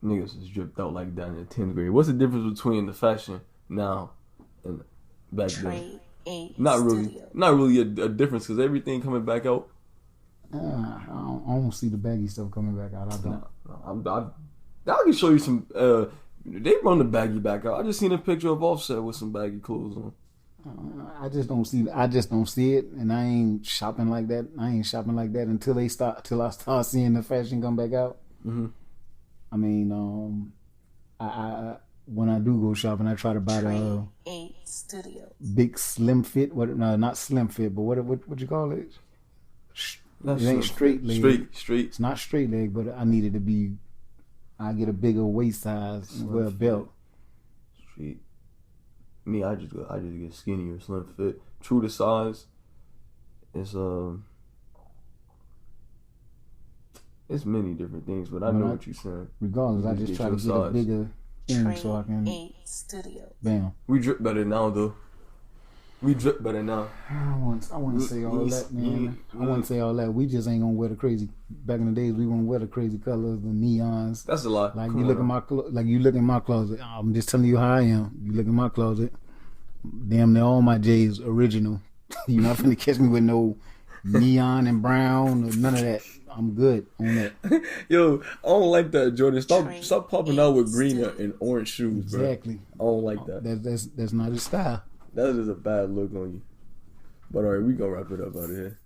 Niggas is dripped out like that in the 10th grade. What's the difference between the fashion now and back then? Not really a difference, because everything coming back out. I don't see the baggy stuff coming back out. I don't. I can show you some. They run the baggy back out. I just seen a picture of Offset with some baggy clothes on. I just don't see it, and I ain't shopping like that. Until I start seeing the fashion come back out. Mm-hmm. I mean, I when I do go shopping, I try to buy the big slim fit. No, not slim fit, but what you call it? It ain't straight leg. Straight. It's not straight leg, but I need it to be. I get a bigger waist size and wear a belt. Straight. Me, I just get skinny or slim fit. True to size. It's many different things, but I know what you're saying. Regardless, I just try to get a bigger thing so I can. Bam. We drip better now, though. I want to say all that, man. I want to say all that. We just ain't gonna wear the crazy. Back in the days, we gonna wear the crazy colors, the neons. That's a lot. Like you look in my closet. I'm just telling you how I am. You look in my closet. Damn, they're all my J's original. You're not gonna catch me with no neon and brown or none of that. I'm good on that. Yo, I don't like that, Jordan. Stop popping out with green and orange shoes, bro. Exactly. I don't like that. That's not his style. That is a bad look on you. But all right, we gonna wrap it up out of here.